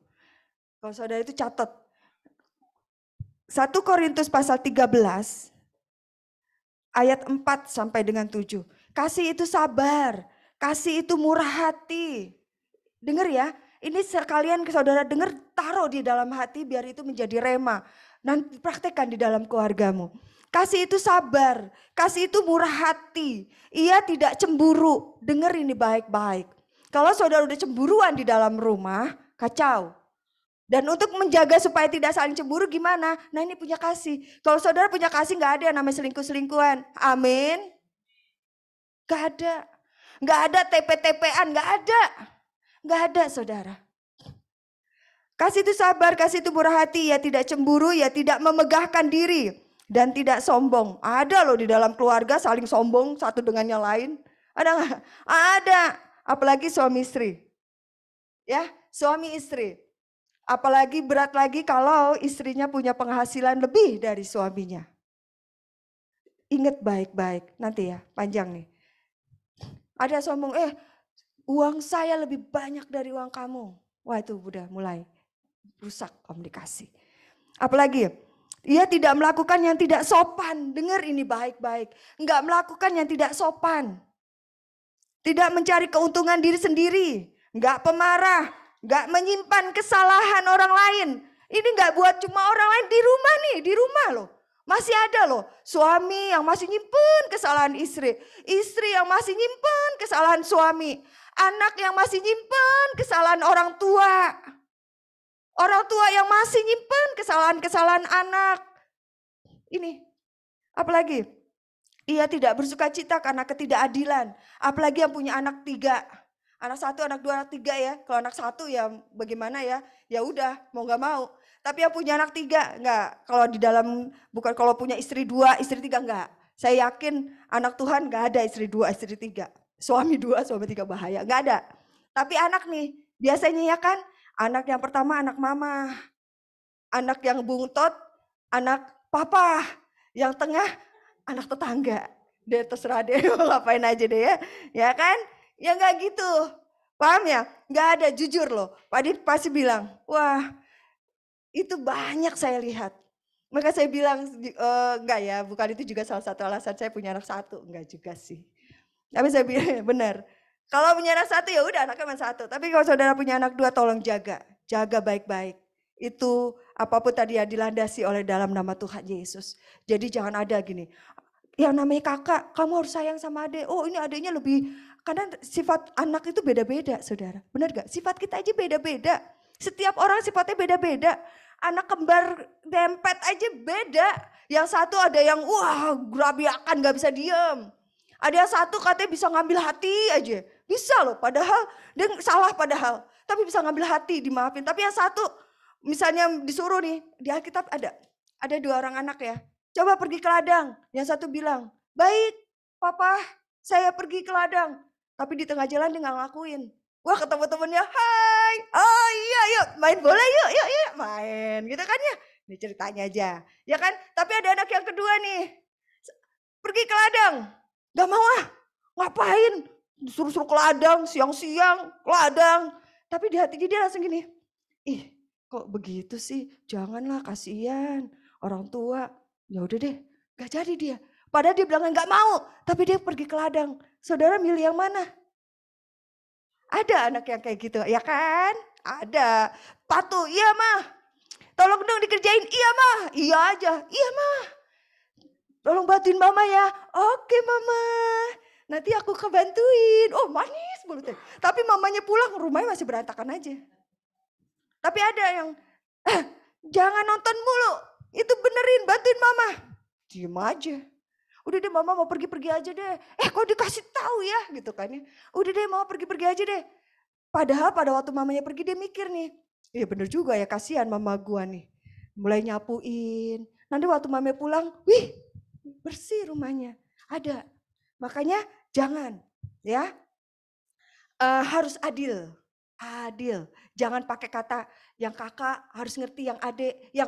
Kalau saudara itu catat. 1 Korintus pasal 13 ayat 4 sampai dengan 7. Kasih itu sabar, kasih itu murah hati. Dengar ya, ini sekalian saudara dengar, taruh di dalam hati biar itu menjadi rema. Nanti praktekkan di dalam keluargamu. Kasih itu sabar, kasih itu murah hati. Ia tidak cemburu. Dengar ini baik-baik. Kalau saudara udah cemburuan di dalam rumah, kacau. Dan untuk menjaga supaya tidak saling cemburu gimana? Nah ini punya kasih. Kalau saudara punya kasih gak ada yang namanya selingkuh-selingkuhan. Amin. Gak ada. Gak ada TP-TPan, gak ada. Gak ada saudara. Kasih itu sabar, kasih itu murah hati. Ya tidak cemburu, ya tidak memegahkan diri. Dan tidak sombong. Ada loh di dalam keluarga saling sombong satu dengan yang lain. Ada gak? Ada. Apalagi suami istri. Ya, suami istri. Apalagi berat lagi kalau istrinya punya penghasilan lebih dari suaminya. Ingat baik-baik, nanti ya panjang nih. Ada sombong, uang saya lebih banyak dari uang kamu. Wah itu udah mulai rusak komunikasi. Apalagi, ia tidak melakukan yang tidak sopan. Dengar ini baik-baik. Enggak melakukan yang tidak sopan. Tidak mencari keuntungan diri sendiri. Enggak pemarah. Gak menyimpan kesalahan orang lain. Ini gak buat cuma orang lain di rumah nih, di rumah loh. Masih ada loh suami yang masih nyimpen kesalahan istri. Istri yang masih nyimpen kesalahan suami. Anak yang masih nyimpen kesalahan orang tua. Orang tua yang masih nyimpen kesalahan-kesalahan anak. Ini, apalagi? Ia tidak bersuka cita karena ketidakadilan. Apalagi yang punya anak 3. Anak 1, anak 2, anak 3 ya. Kalau anak 1 ya bagaimana ya? Ya udah mau gak mau. Tapi yang punya anak 3 enggak. Kalau di dalam, bukan kalau punya istri 2, istri 3 enggak. Saya yakin anak Tuhan enggak ada istri 2, istri 3. Suami 2, suami 3 bahaya. Enggak ada. Tapi anak nih, biasanya ya kan. Anak yang pertama anak mama. Anak yang buntot, anak papa. Yang tengah anak tetangga. Dia terserah deh mau ngapain aja deh ya. Ya kan? Ya enggak gitu. Paham ya? Enggak ada, jujur loh. Pak Adit pasti bilang, wah itu banyak saya lihat. Maka saya bilang, enggak ya, bukan itu juga salah satu alasan saya punya anak 1. Enggak juga sih. Tapi saya bilang, benar. Kalau punya anak 1 ya udah anaknya cuma 1. Tapi kalau saudara punya anak 2 tolong jaga. Jaga baik-baik. Itu apapun tadi ya dilandasi oleh dalam nama Tuhan Yesus. Jadi jangan ada gini. Yang namanya kakak, kamu harus sayang sama adik. Oh ini adiknya lebih, karena sifat anak itu beda-beda saudara. Benar gak? Sifat kita aja beda-beda. Setiap orang sifatnya beda-beda. Anak kembar dempet aja beda. Yang satu ada yang wah gerabiakan gak bisa diem. Ada yang satu katanya bisa ngambil hati aja. Bisa loh padahal dia salah padahal. Tapi bisa ngambil hati dimaafin. Tapi yang satu misalnya disuruh nih di Alkitab ada 2 orang anak ya. Coba pergi ke ladang. Yang satu bilang, baik papa saya pergi ke ladang. Tapi di tengah jalan dia gak ngelakuin. Wah ketemu temennya, hai, oh iya yuk main bola yuk main gitu kan ya. Ini ceritanya aja, ya kan. Tapi ada anak yang kedua nih, pergi ke ladang. Gak mau ngapain, disuruh-suruh ke ladang, siang-siang ke ladang. Tapi di hati dia langsung gini, ih kok begitu sih, janganlah kasihan orang tua. Ya udah deh, gak jadi dia. Padahal dia bilang gak mau, tapi dia pergi ke ladang. Saudara milih yang mana? Ada anak yang kayak gitu, ya kan? Ada. Patuh, iya mah. Tolong dong dikerjain, iya mah. Iya aja, iya mah. Tolong bantuin mama ya. Oke mama, nanti aku kebantuin. Oh manis mulutnya. Tapi mamanya pulang rumahnya masih berantakan aja. Tapi ada yang, jangan nonton mulu. Itu benerin, bantuin mama. Diem aja. Udah deh mama mau pergi-pergi aja deh. Kok dikasih tahu ya gitu kan ya. Udah deh mama pergi-pergi aja deh. Padahal pada waktu mamanya pergi dia mikir nih. Iya bener juga ya, kasihan mama gua nih. Mulai nyapuin. Nanti waktu mamanya pulang, wih bersih rumahnya. Ada. Makanya jangan ya. Harus adil. Adil. Jangan pakai kata yang kakak harus ngerti yang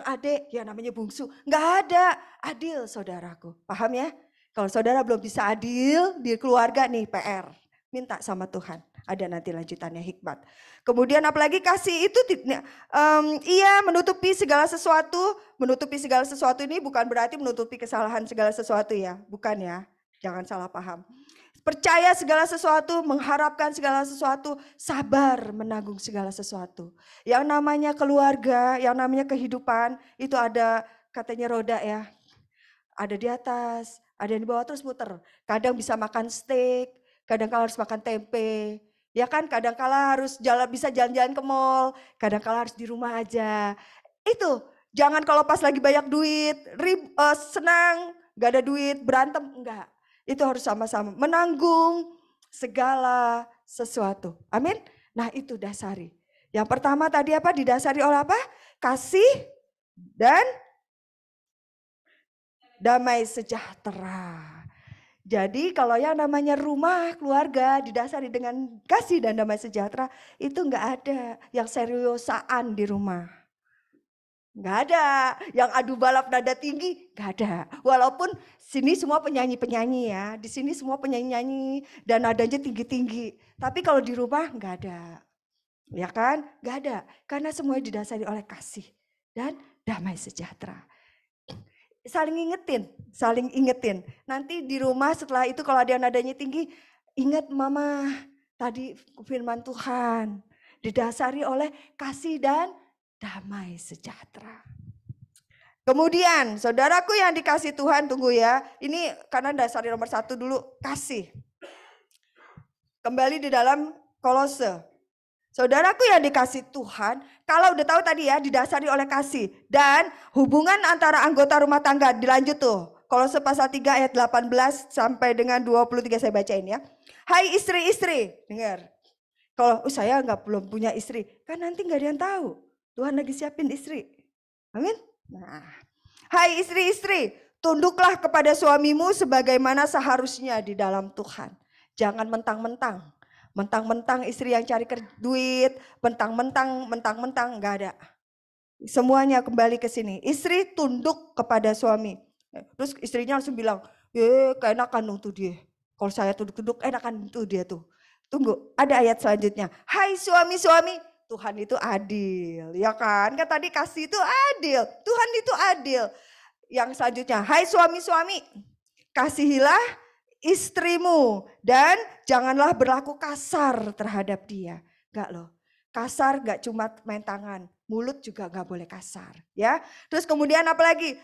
adik ya namanya bungsu. Nggak ada. Adil saudaraku. Paham ya? Kalau saudara belum bisa adil di keluarga nih PR. Minta sama Tuhan. Ada nanti lanjutannya hikmat. Kemudian apalagi kasih itu ia menutupi segala sesuatu. Menutupi segala sesuatu ini bukan berarti menutupi kesalahan segala sesuatu ya. Bukan ya. Jangan salah paham. Percaya segala sesuatu, mengharapkan segala sesuatu, sabar menanggung segala sesuatu. Yang namanya keluarga, yang namanya kehidupan, itu ada katanya roda ya. Ada di atas, ada yang di bawah terus muter. Kadang bisa makan steak, kadang kala harus makan tempe. Ya kan, kadang kala harus bisa jalan-jalan ke mall, kadang kala harus di rumah aja. Itu, jangan kalau pas lagi banyak duit, senang, gak ada duit, berantem, enggak. Itu harus sama-sama menanggung segala sesuatu. Amin. Nah itu dasari. Yang pertama tadi apa? Didasari oleh apa? Kasih dan damai sejahtera. Jadi kalau yang namanya rumah, keluarga didasari dengan kasih dan damai sejahtera, itu enggak ada yang seriusaan di rumah. Nggak ada, yang adu balap nada tinggi, nggak ada. Walaupun sini semua penyanyi-penyanyi ya, di sini semua penyanyi-nyanyi dan nadanya tinggi-tinggi. Tapi kalau di rumah nggak ada, ya kan? Nggak ada, karena semuanya didasari oleh kasih dan damai sejahtera. Saling ingetin. Nanti di rumah setelah itu kalau ada yang nadanya tinggi, ingat mama tadi firman Tuhan, didasari oleh kasih dan damai sejahtera. Kemudian saudaraku yang dikasih Tuhan, tunggu ya. Ini karena dasari nomor 1 dulu, kasih. Kembali di dalam Kolose. Saudaraku yang dikasih Tuhan, kalau udah tahu tadi ya didasari oleh kasih. Dan hubungan antara anggota rumah tangga, dilanjut tuh. Kolose pasal 3 ayat 18 sampai dengan 23 saya bacain ya. Hai istri-istri, dengar. Kalau saya belum punya istri, kan nanti gak ada yang tahu. Tuhan lagi siapin istri. Amin. Nah, hai istri-istri, tunduklah kepada suamimu sebagaimana seharusnya di dalam Tuhan. Jangan mentang-mentang. Mentang-mentang istri yang cari duit, mentang-mentang, enggak ada. Semuanya kembali ke sini. Istri tunduk kepada suami. Terus istrinya langsung bilang, keenakan tuh dia. Kalau saya tunduk-tunduk, enakan tuh dia tuh. Tunggu, ada ayat selanjutnya. Hai suami-suami, Tuhan itu adil, ya kan? Kan tadi kasih itu adil, Tuhan itu adil. Yang selanjutnya, hai suami-suami, kasihilah istrimu dan janganlah berlaku kasar terhadap dia. Enggak loh, kasar enggak cuma main tangan, mulut juga enggak boleh kasar. Ya. Terus kemudian apa lagi?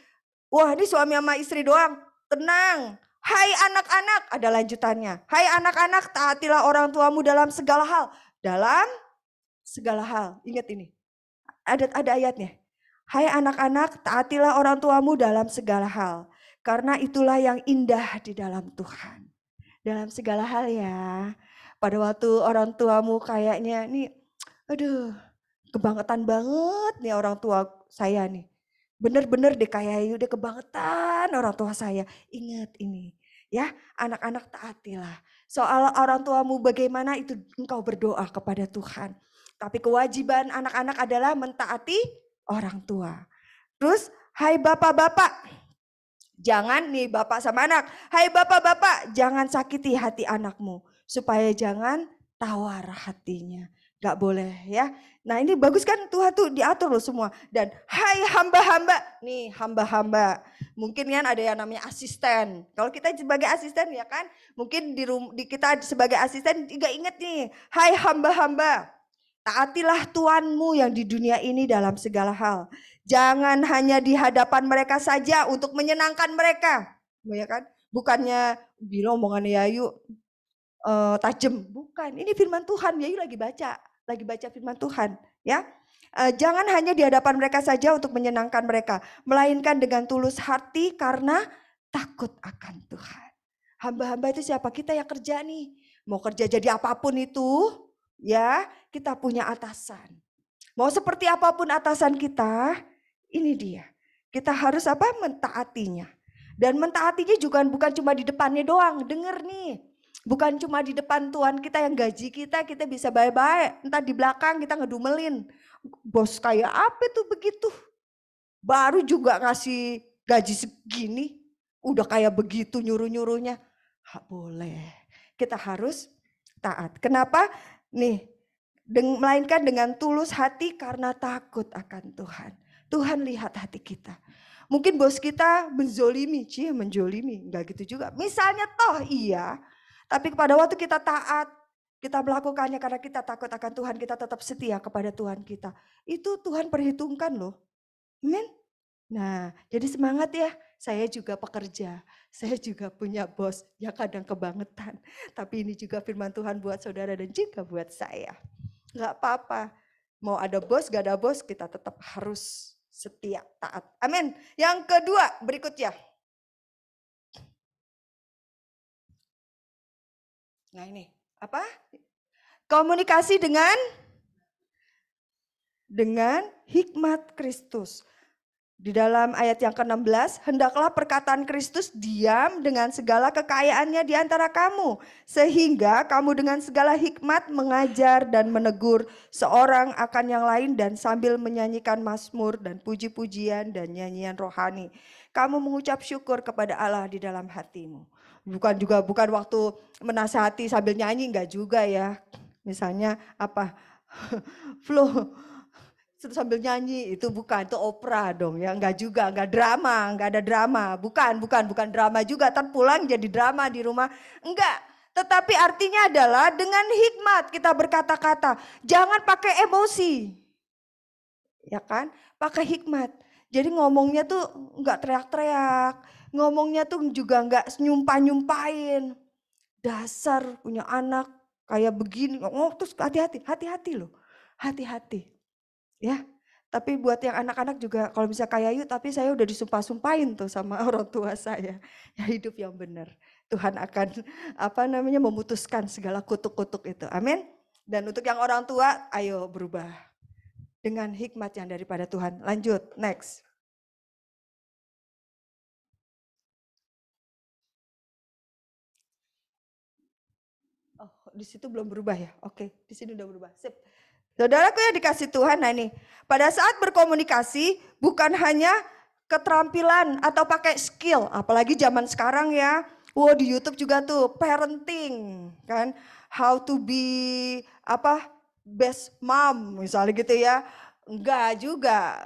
Wah ini suami sama istri doang, tenang. Hai anak-anak, ada lanjutannya. Hai anak-anak, taatilah orang tuamu dalam segala hal. Dalam segala hal, ingat ini, ada ayatnya. Hai anak-anak, taatilah orang tuamu dalam segala hal. Karena itulah yang indah di dalam Tuhan. Dalam segala hal ya. Pada waktu orang tuamu kayaknya nih, aduh kebangetan banget nih orang tua saya nih. Bener-bener deh kayak udah kebangetan orang tua saya. Ingat ini ya, anak-anak taatilah. Soal orang tuamu bagaimana itu engkau berdoa kepada Tuhan. Tapi kewajiban anak-anak adalah mentaati orang tua. Terus, hai bapak-bapak, jangan nih bapak sama anak. Hai bapak-bapak, jangan sakiti hati anakmu. Supaya jangan tawar hatinya. Gak boleh ya. Nah ini bagus kan Tuhan tuh diatur loh semua. Dan hai hamba-hamba, nih hamba-hamba. Mungkin kan ada yang namanya asisten. Kalau kita sebagai asisten ya kan. Mungkin di kita sebagai asisten juga ingat nih. Hai hamba-hamba. Taatilah Tuhanmu yang di dunia ini dalam segala hal. Jangan hanya di hadapan mereka saja untuk menyenangkan mereka. ya kan? Bukannya bilang omongannya Yayu tajam, bukan. Ini firman Tuhan, Yayu lagi baca firman Tuhan, ya. Jangan hanya di hadapan mereka saja untuk menyenangkan mereka, melainkan dengan tulus hati karena takut akan Tuhan. Hamba-hamba itu siapa? Kita yang kerja nih. Mau kerja jadi apapun itu, ya, kita punya atasan. Mau seperti apapun atasan kita, ini dia. Kita harus apa? Mentaatinya. Dan mentaatinya juga bukan cuma di depannya doang. Dengar nih. Bukan cuma di depan Tuhan kita yang gaji kita bisa baik-baik. Entah di belakang kita ngedumelin. Bos kayak apa tuh begitu? Baru juga ngasih gaji segini. Udah kayak begitu nyuruh-nyuruhnya. Gak boleh. Kita harus taat. Kenapa? Nih. Melainkan dengan tulus hati karena takut akan Tuhan. Tuhan lihat hati kita. Mungkin bos kita menzolimi. Enggak gitu juga. Misalnya toh iya. Tapi pada waktu kita taat, kita melakukannya karena kita takut akan Tuhan, kita tetap setia kepada Tuhan kita. Itu Tuhan perhitungkan loh. Amin. Nah, jadi semangat ya. Saya juga pekerja, saya juga punya bos yang kadang kebangetan. Tapi ini juga firman Tuhan buat saudara dan juga buat saya. Gak apa-apa, mau ada bos, gak ada bos, kita tetap harus setia, taat. Amin. Yang kedua, berikutnya. Nah ini, apa? Komunikasi dengan hikmat Kristus. Di dalam ayat yang ke-16, hendaklah perkataan Kristus diam dengan segala kekayaannya di antara kamu. Sehingga kamu dengan segala hikmat mengajar dan menegur seorang akan yang lain dan sambil menyanyikan mazmur dan puji-pujian dan nyanyian rohani. Kamu mengucap syukur kepada Allah di dalam hatimu. Bukan waktu menasihati sambil nyanyi, enggak juga ya. Misalnya apa? Flow sambil nyanyi itu bukan, itu opera dong ya, enggak juga, enggak ada drama, bukan drama juga, ntar pulang jadi drama di rumah, enggak. Tetapi artinya adalah dengan hikmat kita berkata-kata, jangan pakai emosi, ya kan, pakai hikmat. Jadi ngomongnya tuh enggak teriak-teriak, ngomongnya tuh juga enggak nyumpah-nyumpahin. Dasar punya anak kayak begini, terus hati-hati loh, hati-hati. Ya, tapi buat yang anak-anak juga kalau bisa kayak Ayu, tapi saya udah disumpah-sumpahin tuh sama orang tua saya. Ya hidup yang benar. Tuhan akan memutuskan segala kutuk-kutuk itu. Amin. Dan untuk yang orang tua, ayo berubah. Dengan hikmat yang daripada Tuhan. Lanjut, next. Oh, di situ belum berubah ya? Oke, di sini udah berubah. Sip. Saudaraku yang dikasih Tuhan, nah ini. Pada saat berkomunikasi bukan hanya keterampilan atau pakai skill. Apalagi zaman sekarang ya. Wow, di YouTube juga tuh parenting kan. How to be best mom misalnya gitu ya. Enggak juga,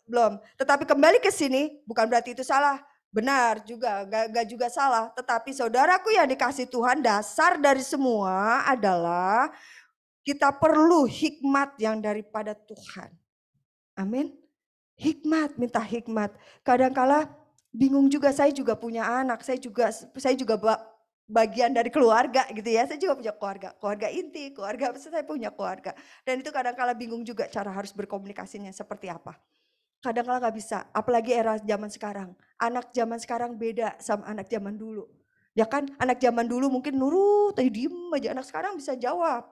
belum. Tetapi kembali ke sini bukan berarti itu salah. Benar juga, enggak juga salah. Tetapi saudaraku yang dikasih Tuhan, dasar dari semua adalah kita perlu hikmat yang daripada Tuhan. Amin. Hikmat, minta hikmat. Kadangkala bingung juga, saya juga punya anak, saya juga bagian dari keluarga gitu ya. Saya juga punya keluarga inti, saya punya keluarga. Dan itu kadangkala bingung juga cara harus berkomunikasinya seperti apa. Kadangkala nggak bisa, apalagi era zaman sekarang. Anak zaman sekarang beda sama anak zaman dulu. Ya kan, anak zaman dulu mungkin nurut, diem aja. Anak sekarang bisa jawab.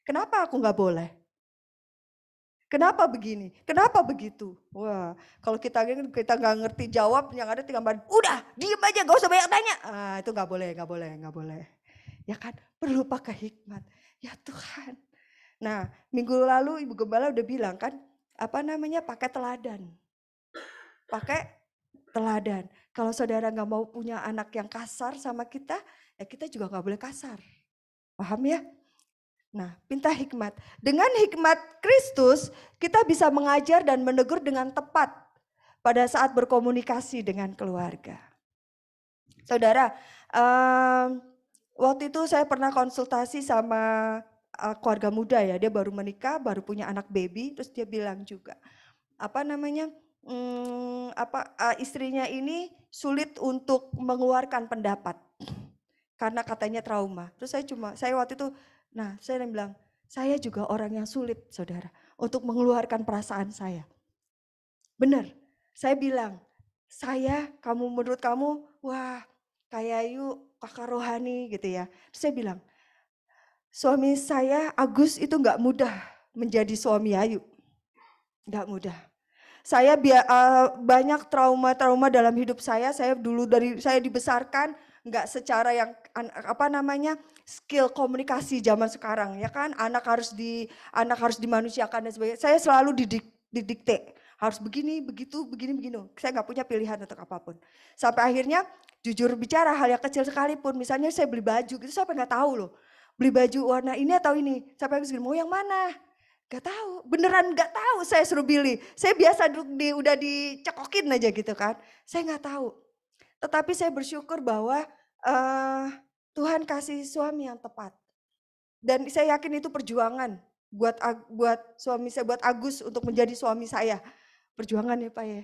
Kenapa aku nggak boleh? Kenapa begini? Kenapa begitu? Wah, kalau kita nggak ngerti jawab, yang ada tinggal udah diem aja, gak usah banyak tanya. Itu nggak boleh. Ya kan, perlu pakai hikmat. Ya Tuhan. Nah, minggu lalu Ibu Gembala udah bilang kan, pakai teladan. Pakai teladan. Kalau saudara nggak mau punya anak yang kasar sama kita, ya kita juga nggak boleh kasar. Paham ya? Nah, minta hikmat. Dengan hikmat Kristus, kita bisa mengajar dan menegur dengan tepat pada saat berkomunikasi dengan keluarga. Saudara, waktu itu saya pernah konsultasi sama keluarga muda ya, dia baru menikah, baru punya anak baby, terus dia bilang juga, istrinya ini sulit untuk mengeluarkan pendapat karena katanya trauma. Terus saya waktu itu, saya bilang, saya juga orang yang sulit, saudara, untuk mengeluarkan perasaan saya. Benar, saya bilang, menurut kamu, wah kayak yuk kakak rohani gitu ya. Terus saya bilang, suami saya Agus itu nggak mudah menjadi suami Ayu, nggak mudah. Saya banyak trauma-trauma dalam hidup saya. Saya dulu dari saya dibesarkan nggak secara yang skill komunikasi zaman sekarang ya kan. Anak harus dimanusiakan dan sebagainya. Saya selalu didikte harus begini, begitu, begini. Saya nggak punya pilihan untuk apapun. Sampai akhirnya jujur bicara hal yang kecil sekalipun. Misalnya saya beli baju gitu, saya nggak tahu loh. Beli baju warna ini atau ini. Sampai akhirnya mau yang mana? Gak tahu, beneran gak tahu saya suruh pilih. Saya biasa udah dicekokin aja gitu kan. Saya gak tahu. Tetapi saya bersyukur bahwa Tuhan kasih suami yang tepat. Dan saya yakin itu perjuangan buat suami saya, buat Agus untuk menjadi suami saya. Perjuangan ya Pak ya.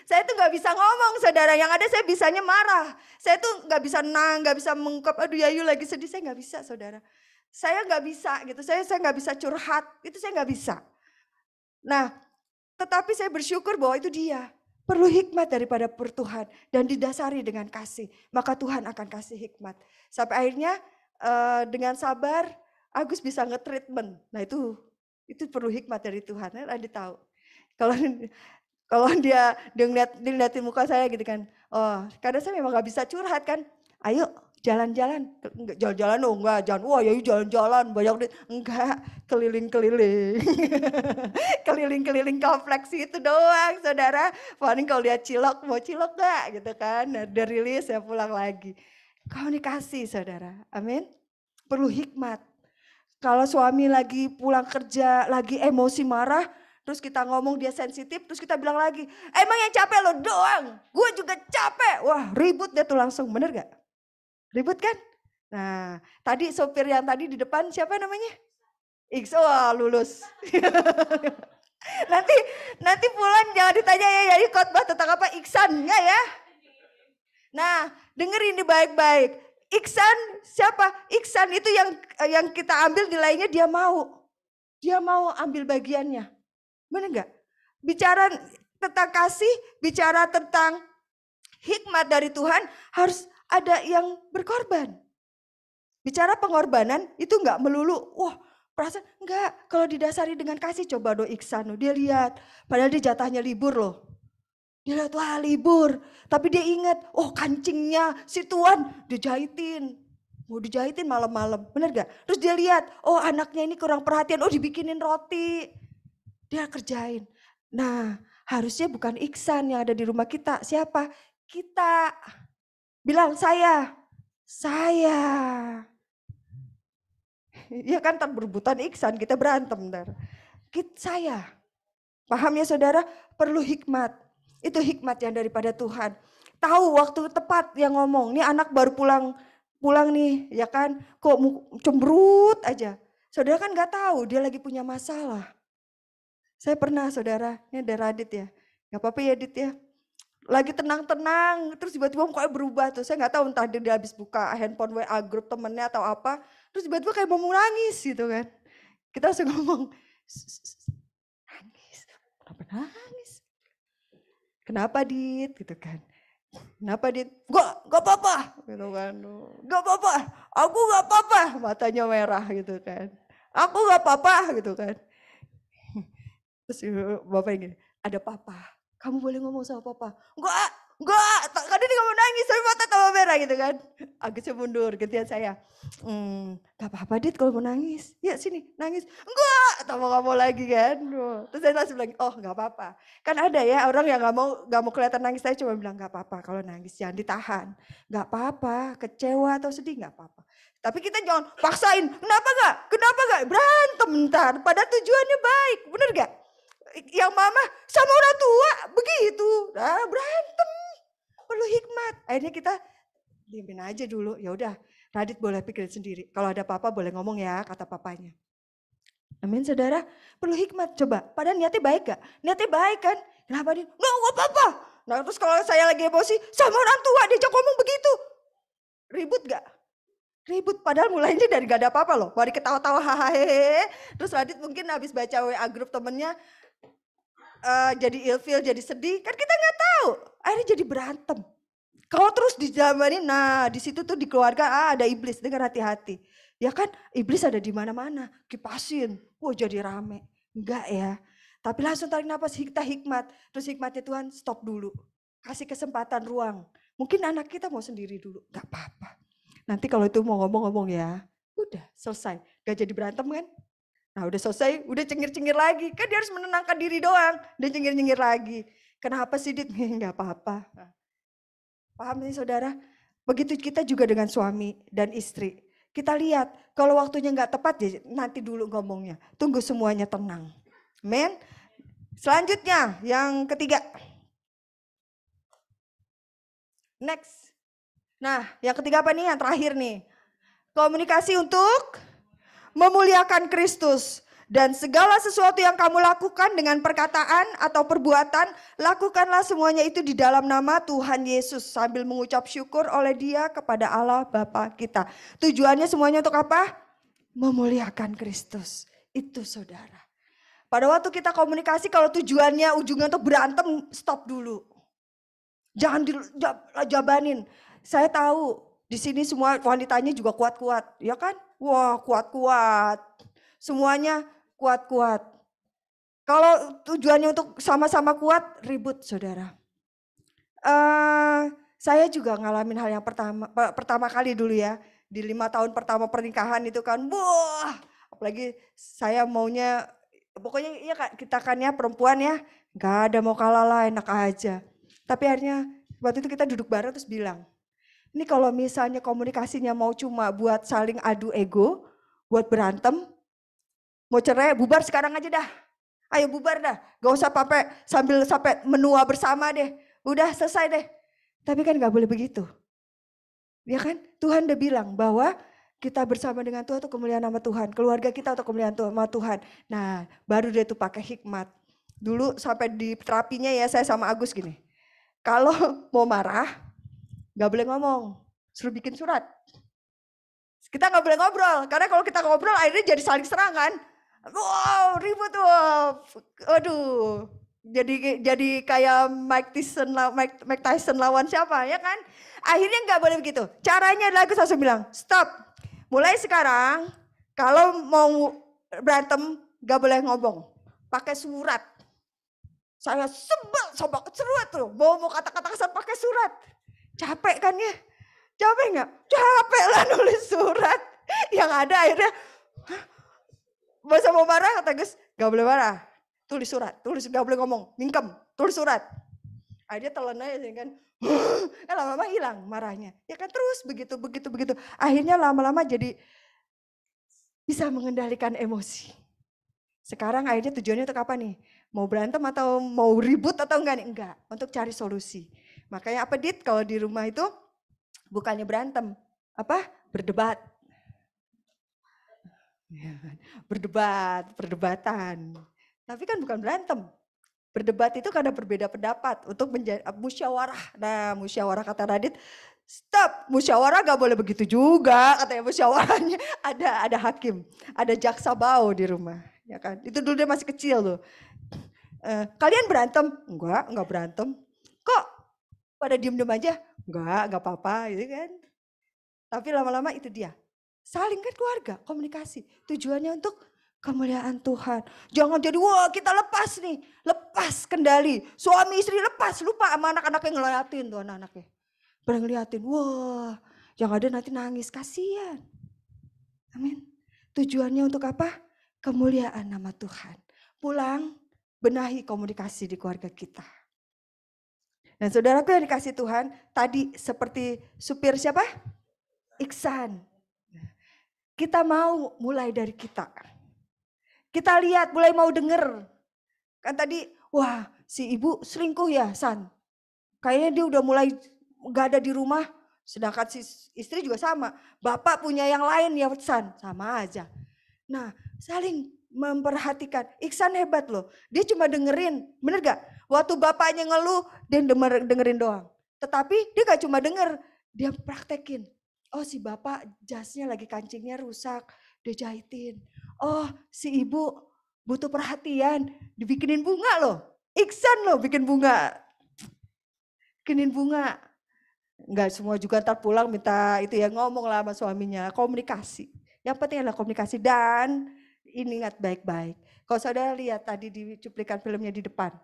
Saya tuh gak bisa ngomong saudara, yang ada saya bisanya marah. Saya tuh gak bisa gak bisa mengungkap, aduh Yayu lagi sedih, saya gak bisa saudara. Saya nggak bisa gitu, saya nggak bisa curhat, itu saya nggak bisa. Nah, tetapi saya bersyukur bahwa itu dia. Perlu hikmat daripada Tuhan dan didasari dengan kasih. Maka Tuhan akan kasih hikmat. Sampai akhirnya dengan sabar, Agus bisa nge-treatment. Nah itu perlu hikmat dari Tuhan, Andi tahu. Kalau dia ngeliatin muka saya gitu kan, kadang saya memang nggak bisa curhat kan, ayo jalan-jalan, enggak, jangan, wah ya jalan-jalan, banyak duit, enggak, keliling-keliling, keliling-keliling kompleks itu doang saudara, paling kalau lihat cilok, mau cilok gak gitu kan, udah rilis ya pulang lagi. Komunikasi saudara, amin, perlu hikmat. Kalau suami lagi pulang kerja, lagi emosi marah, terus kita ngomong dia sensitif, terus kita bilang lagi, emang yang capek lo doang, gue juga capek, wah ribut dia tuh langsung, bener gak? Ribut kan? Nah, tadi sopir yang tadi di depan siapa namanya? Wah lulus. nanti pulang jangan ditanya ya khotbah tentang apa Iksan, enggak ya? Nah, dengerin ini baik-baik. Iksan siapa? Iksan itu yang kita ambil nilainya dia mau. Dia mau ambil bagiannya. Benar enggak? Bicara tentang kasih, bicara tentang hikmat dari Tuhan harus ada yang berkorban. Bicara pengorbanan itu enggak melulu, wah perasaan enggak. Kalau didasari dengan kasih coba do Iksan, dia lihat, padahal dia jatahnya libur loh. Dia lihat wah libur, tapi dia ingat, oh kancingnya si Tuan dijahitin. Mau dijahitin malam-malam, bener gak? Terus dia lihat, oh anaknya ini kurang perhatian, oh dibikinin roti. Dia kerjain. Nah harusnya bukan Iksan yang ada di rumah kita, siapa? Kita. Bilang saya. Ya kan berebutan Iksan, kita berantem. Saya. Paham ya saudara? Perlu hikmat. Itu hikmat yang daripada Tuhan. Tahu waktu tepat yang ngomong. Nih anak baru pulang nih ya kan. Kok cemberut aja. Saudara kan gak tahu dia lagi punya masalah. Saya pernah saudara, ini ada Radit ya. Gak apa-apa ya Dit ya. Lagi tenang-tenang, terus tiba-tiba mukanya berubah tuh. Saya nggak tahu entah dia habis buka handphone WA grup temennya atau apa. Terus tiba-tiba kayak mau nangis gitu kan. Kita langsung ngomong, nangis, kenapa nangis? Kenapa Dit? Gitu kan. Kenapa Dit? Gak apa-apa. Gitu kan. Gak apa-apa, aku gak apa-apa. Matanya merah gitu kan. Aku gak apa-apa gitu kan. Terus bapak gini, ada papa. Kamu boleh ngomong sama papa. Enggak, kadang dia ngomong nangis, tapi mata tambah merah gitu kan. Agusnya mundur, gantian saya. Gak apa-apa Dit kalau mau nangis. Ya sini, nangis. Enggak, tambah gak mau lagi kan. Terus saya langsung bilang, oh gak apa-apa. Kan ada ya orang yang gak mau kelihatan nangis, saya cuma bilang gak apa-apa kalau nangis, jangan ditahan. Gak apa-apa, kecewa atau sedih gak apa-apa. Tapi kita jangan paksain, kenapa gak? Berantem ntar, padahal tujuannya baik, bener gak? Yang mama sama orang tua begitu, berantem, perlu hikmat. Akhirnya kita diamin aja dulu, ya udah. Radit boleh pikirin sendiri. Kalau ada apa-apa boleh ngomong ya, kata papanya. Amin saudara, perlu hikmat coba. Padahal niatnya baik gak? Niatnya baik kan? Kenapa dia? Nggak apa-apa. Nah terus kalau saya lagi emosi sama orang tua diajak ngomong begitu. Ribut gak? Ribut. Padahal mulainya dari gak ada apa-apa loh. Mari ketawa-tawa hahaha. Terus Radit mungkin habis baca WA grup temennya. Jadi ilfil, jadi sedih. Kan kita gak tahu. Akhirnya jadi berantem. Kalau terus dijamanin, nah di situ tuh di keluarga ada iblis, dengan hati-hati. Ya kan iblis ada di mana-mana, kipasin, wah jadi rame. Enggak ya, tapi langsung tarik nafas, kita hikmat. Terus hikmatnya Tuhan stop dulu, kasih kesempatan ruang. Mungkin anak kita mau sendiri dulu, gak apa-apa. Nanti kalau itu mau ngomong-ngomong ya, udah selesai. Gak jadi berantem kan? Nah udah selesai, udah cengir-cengir lagi. Kan dia harus menenangkan diri doang, dan cengir-cengir lagi. Kenapa sih Dit? Gak apa-apa. Paham nih saudara? Begitu kita juga dengan suami dan istri. Kita lihat kalau waktunya nggak tepat ya nanti dulu ngomongnya. Tunggu semuanya tenang. Amen. Selanjutnya yang ketiga. Next. Nah yang ketiga apa nih? Yang terakhir nih. Komunikasi untuk memuliakan Kristus. Dan segala sesuatu yang kamu lakukan dengan perkataan atau perbuatan, lakukanlah semuanya itu di dalam nama Tuhan Yesus. Sambil mengucap syukur oleh Dia kepada Allah Bapa kita. Tujuannya semuanya untuk apa? Memuliakan Kristus. Itu saudara. Pada waktu kita komunikasi kalau tujuannya ujungnya untuk berantem, stop dulu. Jangan dijabanin. Saya tahu di sini semua wanitanya juga kuat-kuat. Ya kan? Wah kuat-kuat. Semuanya kuat-kuat. Kalau tujuannya untuk sama-sama kuat, ribut saudara. Saya juga ngalamin hal yang pertama kali dulu ya. Di 5 tahun pertama pernikahan itu kan, wah apalagi saya maunya, pokoknya ya kita kan ya perempuan ya, gak ada mau kalah lah enak aja. Tapi akhirnya waktu itu kita duduk bareng terus bilang, ini kalau misalnya komunikasinya mau cuma buat saling adu ego, buat berantem, mau cerai, bubar sekarang aja dah. Ayo bubar dah. Gak usah sampai menua bersama deh. Udah selesai deh. Tapi kan gak boleh begitu. Ya kan? Tuhan udah bilang bahwa kita bersama dengan Tuhan untuk kemuliaan nama Tuhan. Keluarga kita untuk kemuliaan nama Tuhan. Nah baru dia tuh pakai hikmat. Dulu sampai di terapinya ya saya sama Agus gini. Kalau mau marah gak boleh ngomong. Suruh bikin surat. Kita gak boleh ngobrol. Karena kalau kita ngobrol akhirnya jadi saling serang kan. Wow, ribut wow. Aduh. Jadi kayak Mike Tyson lawan siapa ya kan? Akhirnya nggak boleh begitu. Caranya adalah aku langsung bilang, stop. Mulai sekarang kalau mau berantem nggak boleh ngomong. Pakai surat. Saya sebel seruat tuh. Mau kata-kata kasar pakai surat. Capek kan ya? Capek nggak? Capek lah nulis surat. Yang ada akhirnya masa mau marah kata Gus, gak boleh marah, tulis surat, gak boleh ngomong, mingkem, tulis surat. Akhirnya telan aja kan, lama-lama hilang marahnya. Ya kan terus begitu. Akhirnya lama-lama jadi bisa mengendalikan emosi. Sekarang akhirnya tujuannya untuk apa nih? Mau berantem atau mau ribut atau enggak nih? Enggak, untuk cari solusi. Makanya apa Dit kalau di rumah itu bukannya berantem, apa? Berdebat. Ya, perdebatan. Tapi kan bukan berantem. Berdebat itu karena berbeda pendapat untuk menjadi musyawarah. Nah, musyawarah kata Radit, stop, musyawarah gak boleh begitu juga. Katanya musyawarahnya ada hakim, ada jaksa bau di rumah, ya kan? Itu dulu dia masih kecil tuh. Kalian berantem? Enggak berantem. Kok pada diem-diem aja? Enggak apa-apa, gitu kan? Tapi lama-lama itu dia. Saling kan keluarga, komunikasi. Tujuannya untuk kemuliaan Tuhan. Jangan jadi wah kita lepas nih. Lepas kendali. Suami istri lepas. Lupa sama anak-anaknya ngeliatin tuh anak-anaknya. Pada ngeliatin. Wah yang ada nanti nangis. Kasihan. Amin. Tujuannya untuk apa? Kemuliaan nama Tuhan. Pulang benahi komunikasi di keluarga kita. Dan saudaraku yang dikasih Tuhan. Tadi seperti supir siapa? Iksan. Kita mau mulai dari kita. Kita lihat mulai mau denger. Kan tadi wah si ibu selingkuh ya San. Kayaknya dia udah mulai gak ada di rumah. Sedangkan si istri juga sama. Bapak punya yang lain ya San. Sama aja. Nah saling memperhatikan. Iksan hebat loh. Dia cuma dengerin. Bener gak? Waktu bapaknya ngeluh, dia dengerin doang. Tetapi dia gak cuma denger, dia praktekin. Oh si bapak jasnya lagi kancingnya rusak, dia jahitin. Oh si ibu butuh perhatian, dibikinin bunga loh. Iksan loh bikin bunga. Bikinin bunga. Enggak semua juga ntar pulang minta itu ya, ngomong lah sama suaminya, komunikasi. Yang penting adalah komunikasi dan ini ingat baik-baik. Kalau saudara lihat tadi di cuplikan filmnya di depan.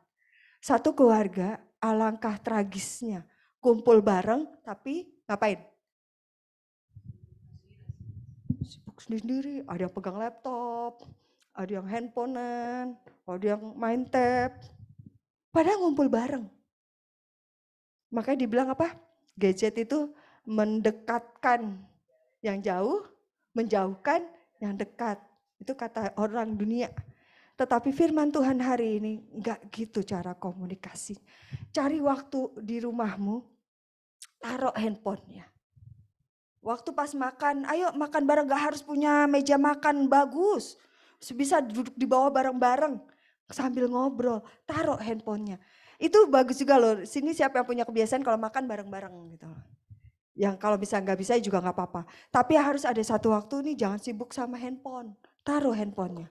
Satu keluarga alangkah tragisnya. Kumpul bareng tapi ngapain? Sibuk sendiri, ada yang pegang laptop, ada yang handphonean, ada yang main tab. Padahal ngumpul bareng. Makanya dibilang apa? Gadget itu mendekatkan yang jauh, menjauhkan yang dekat. Itu kata orang dunia. Tetapi firman Tuhan hari ini enggak gitu cara komunikasi. Cari waktu di rumahmu, taruh handphonenya. Waktu pas makan, ayo makan bareng, gak harus punya meja makan bagus. Bisa duduk di bawah bareng-bareng sambil ngobrol, taruh handphonenya. Itu bagus juga loh, sini siapa yang punya kebiasaan kalau makan bareng-bareng gitu. Yang kalau bisa nggak bisa juga nggak apa-apa. Tapi harus ada satu waktu nih jangan sibuk sama handphone, taruh handphonenya.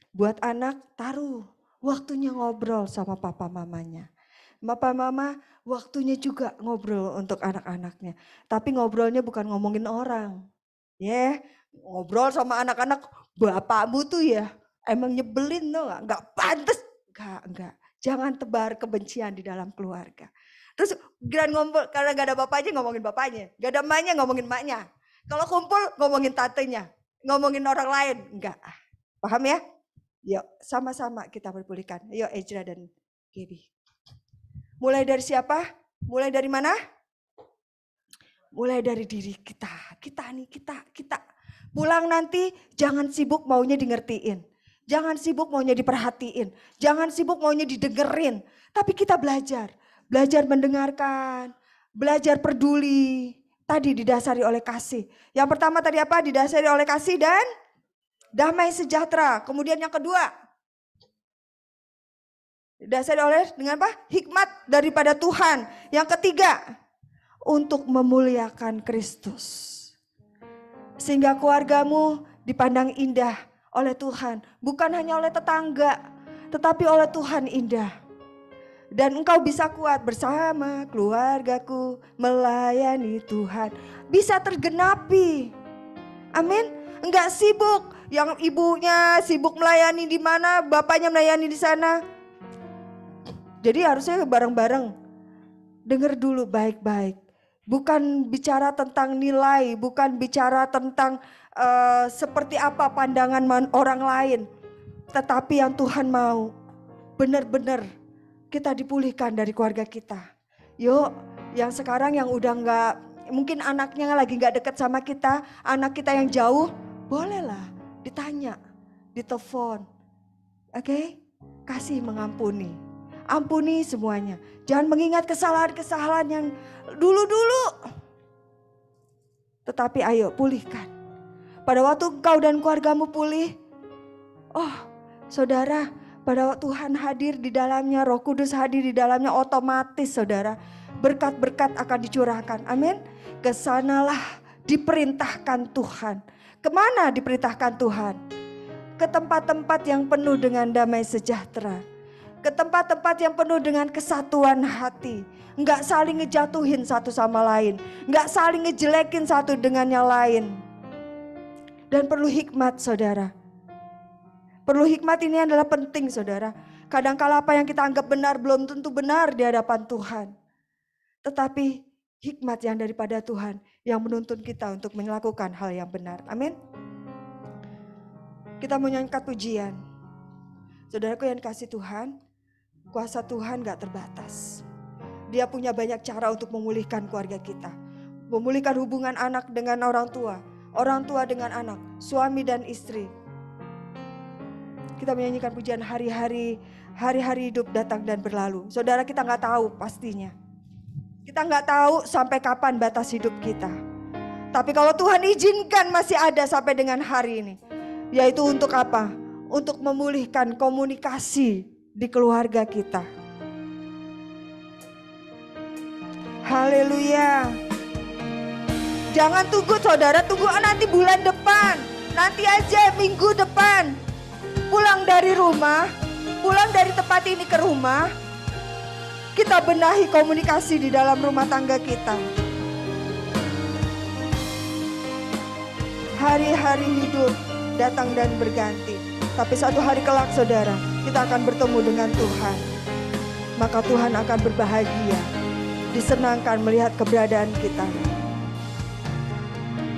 Buat anak taruh, waktunya ngobrol sama papa mamanya. Papa mama waktunya juga ngobrol untuk anak-anaknya. Tapi ngobrolnya bukan ngomongin orang. Ngobrol sama anak-anak, bapakmu tuh ya emang nyebelin tuh nggak pantas. Enggak. Jangan tebar kebencian di dalam keluarga. Terus ngobrol karena gak ada bapaknya ngomongin bapaknya. Gak ada emaknya ngomongin emaknya. Kalau kumpul ngomongin tatenya. Ngomongin orang lain. Enggak. Paham ya? Yuk sama-sama kita berpulihkan. Yuk Ezra dan Gaby. Mulai dari siapa? Mulai dari mana? Mulai dari diri kita. Kita. Pulang nanti jangan sibuk maunya di ngertiin. Jangan sibuk maunya diperhatiin. Jangan sibuk maunya didengerin. Tapi kita belajar. Belajar mendengarkan. Belajar peduli. Tadi didasari oleh kasih. Yang pertama tadi apa? Didasari oleh kasih dan damai sejahtera. Kemudian yang kedua. Didasari oleh dengan apa? Hikmat daripada Tuhan. Yang ketiga. Untuk memuliakan Kristus. Sehingga keluargamu dipandang indah oleh Tuhan, bukan hanya oleh tetangga, tetapi oleh Tuhan indah. Dan engkau bisa kuat bersama keluargaku melayani Tuhan. Bisa tergenapi. Amin. Enggak sibuk, yang ibunya sibuk melayani di mana, bapaknya melayani di sana. Jadi harusnya bareng-bareng. Dengar dulu baik-baik. Bukan bicara tentang nilai, bukan bicara tentang seperti apa pandangan orang lain. Tetapi yang Tuhan mau benar-benar kita dipulihkan dari keluarga kita. Yuk yang sekarang yang udah gak, mungkin anaknya lagi gak deket sama kita, anak kita yang jauh, bolehlah ditanya, ditelepon. Oke? Kasih mengampuni. Ampuni semuanya. Jangan mengingat kesalahan-kesalahan yang dulu-dulu. Tetapi ayo pulihkan. Pada waktu engkau dan keluargamu pulih, saudara, pada waktu Tuhan hadir di dalamnya, Roh Kudus hadir di dalamnya, otomatis saudara, berkat-berkat akan dicurahkan. Amin. Kesanalah diperintahkan Tuhan. Kemana diperintahkan Tuhan? Ke tempat-tempat yang penuh dengan damai sejahtera. Ke tempat-tempat yang penuh dengan kesatuan hati. Enggak saling ngejatuhin satu sama lain. Enggak saling ngejelekin satu dengan yang lain. Dan perlu hikmat saudara. Perlu hikmat ini adalah penting saudara. Kadangkala apa yang kita anggap benar belum tentu benar di hadapan Tuhan. Tetapi hikmat yang daripada Tuhan yang menuntun kita untuk melakukan hal yang benar. Amin. Kita menyanyikan pujian. Saudaraku yang dikasih Tuhan, kuasa Tuhan gak terbatas. Dia punya banyak cara untuk memulihkan keluarga kita. Memulihkan hubungan anak dengan orang tua dengan anak, suami dan istri. Kita menyanyikan pujian hari-hari hidup datang dan berlalu. Saudara, kita gak tahu pastinya. Kita gak tahu sampai kapan batas hidup kita. Tapi kalau Tuhan izinkan masih ada sampai dengan hari ini, Yaitu untuk apa? Untuk memulihkan komunikasi di keluarga kita. Haleluya. Jangan tunggu saudara, tunggu nanti bulan depan. Nanti aja minggu depan. Pulang dari rumah, pulang dari tempat ini ke rumah, kita benahi komunikasi di dalam rumah tangga kita. Hari-hari hidup datang dan berganti. Tapi satu hari kelak saudara, kita akan bertemu dengan Tuhan. Maka Tuhan akan berbahagia, disenangkan melihat keberadaan kita.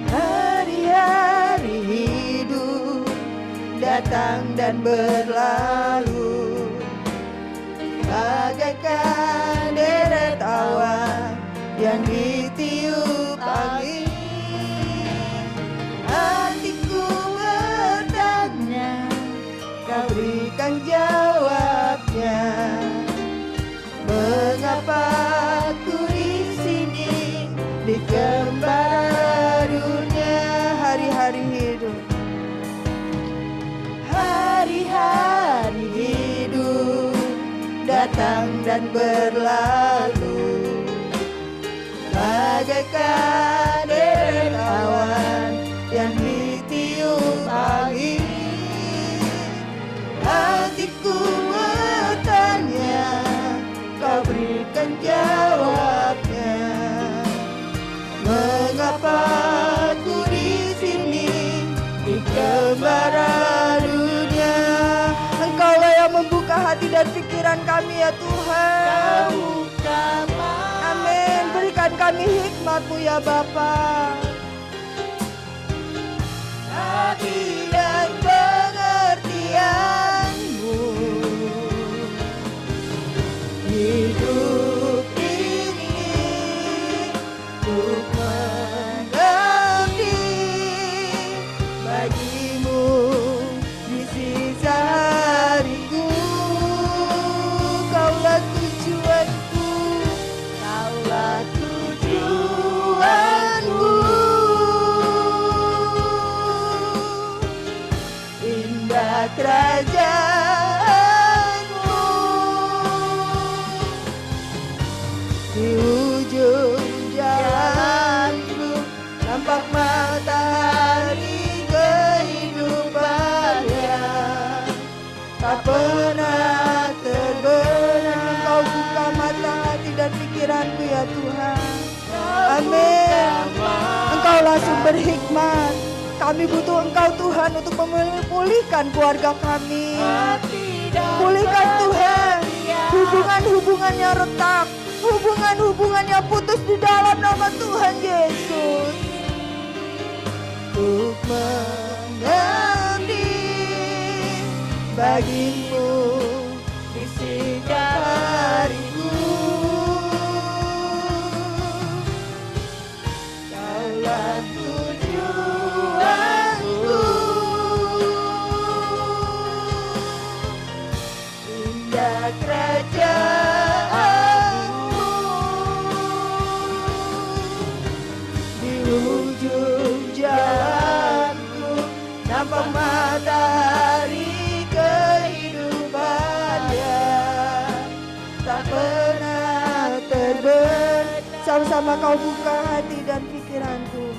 Hari-hari hidup datang dan berlalu, bagaikan deret awan yang ditiup angin. Hatiku bertanya, kau berikan jawabnya. Mengapa aku di sini dikembara dunia? Hari-hari hidup, hari-hari hidup datang dan berlalu, bagaikan deret awan yang ditiup angin. Hatiku bertanya, kau berikan jawabnya. Mengapa aku di sini dikembara dunia? Engkaulah yang membuka hati dan pikiran kami ya Tuhan. Amin. Berikan kami hikmat-Mu ya Bapa. Hati dan pengertian-Mu, hidup ini untuk mengabdi bagi-Mu di sisa hariku. Kaulah tujuanku, Kaulah tujuanku. Indah kerajaan-Mu, di ujung jalanku nampak matahari kehidupannya. Tak pernah terbenam, Kau buka mata hati dan pikiranku ya Tuhan. Amin. Engkaulah sumber hikmat. Kami butuh Engkau Tuhan untuk memulihkan keluarga kami. Pulihkan Tuhan hubungan-hubungan yang retak, hubungan-hubungan yang putus di dalam nama Tuhan Yesus. Untuk mengabdi bagi-Mu di setiap hariku. Kaulah tujuanku, indah kerajaan-Mu, di ujung jalanku nampak matahari kehidupannya. Tak pernah terbenam. Sama-sama Kau buka hati dan pikiranku.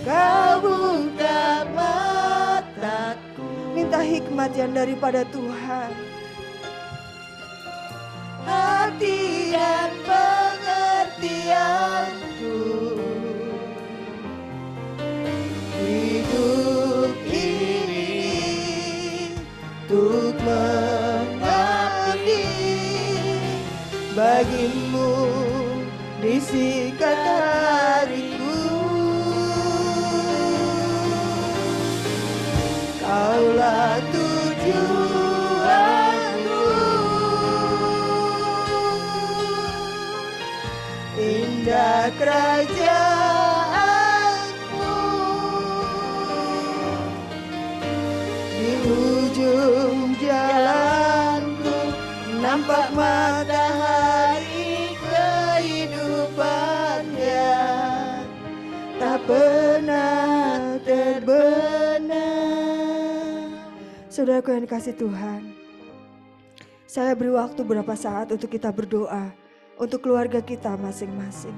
Kau buka mataku. Minta hikmat yang daripada Tuhan. Hati dan pengertianku, hidup ini untuk mengabdi bagi-Mu di sikat hariku. Kaulah tujuanku, indah kerajaan-Mu, di ujung jalanku nampak matahari kehidupannya. Tak pernah terbenam. Saudaraku yang dikasih Tuhan, saya beri waktu beberapa saat untuk kita berdoa untuk keluarga kita masing-masing.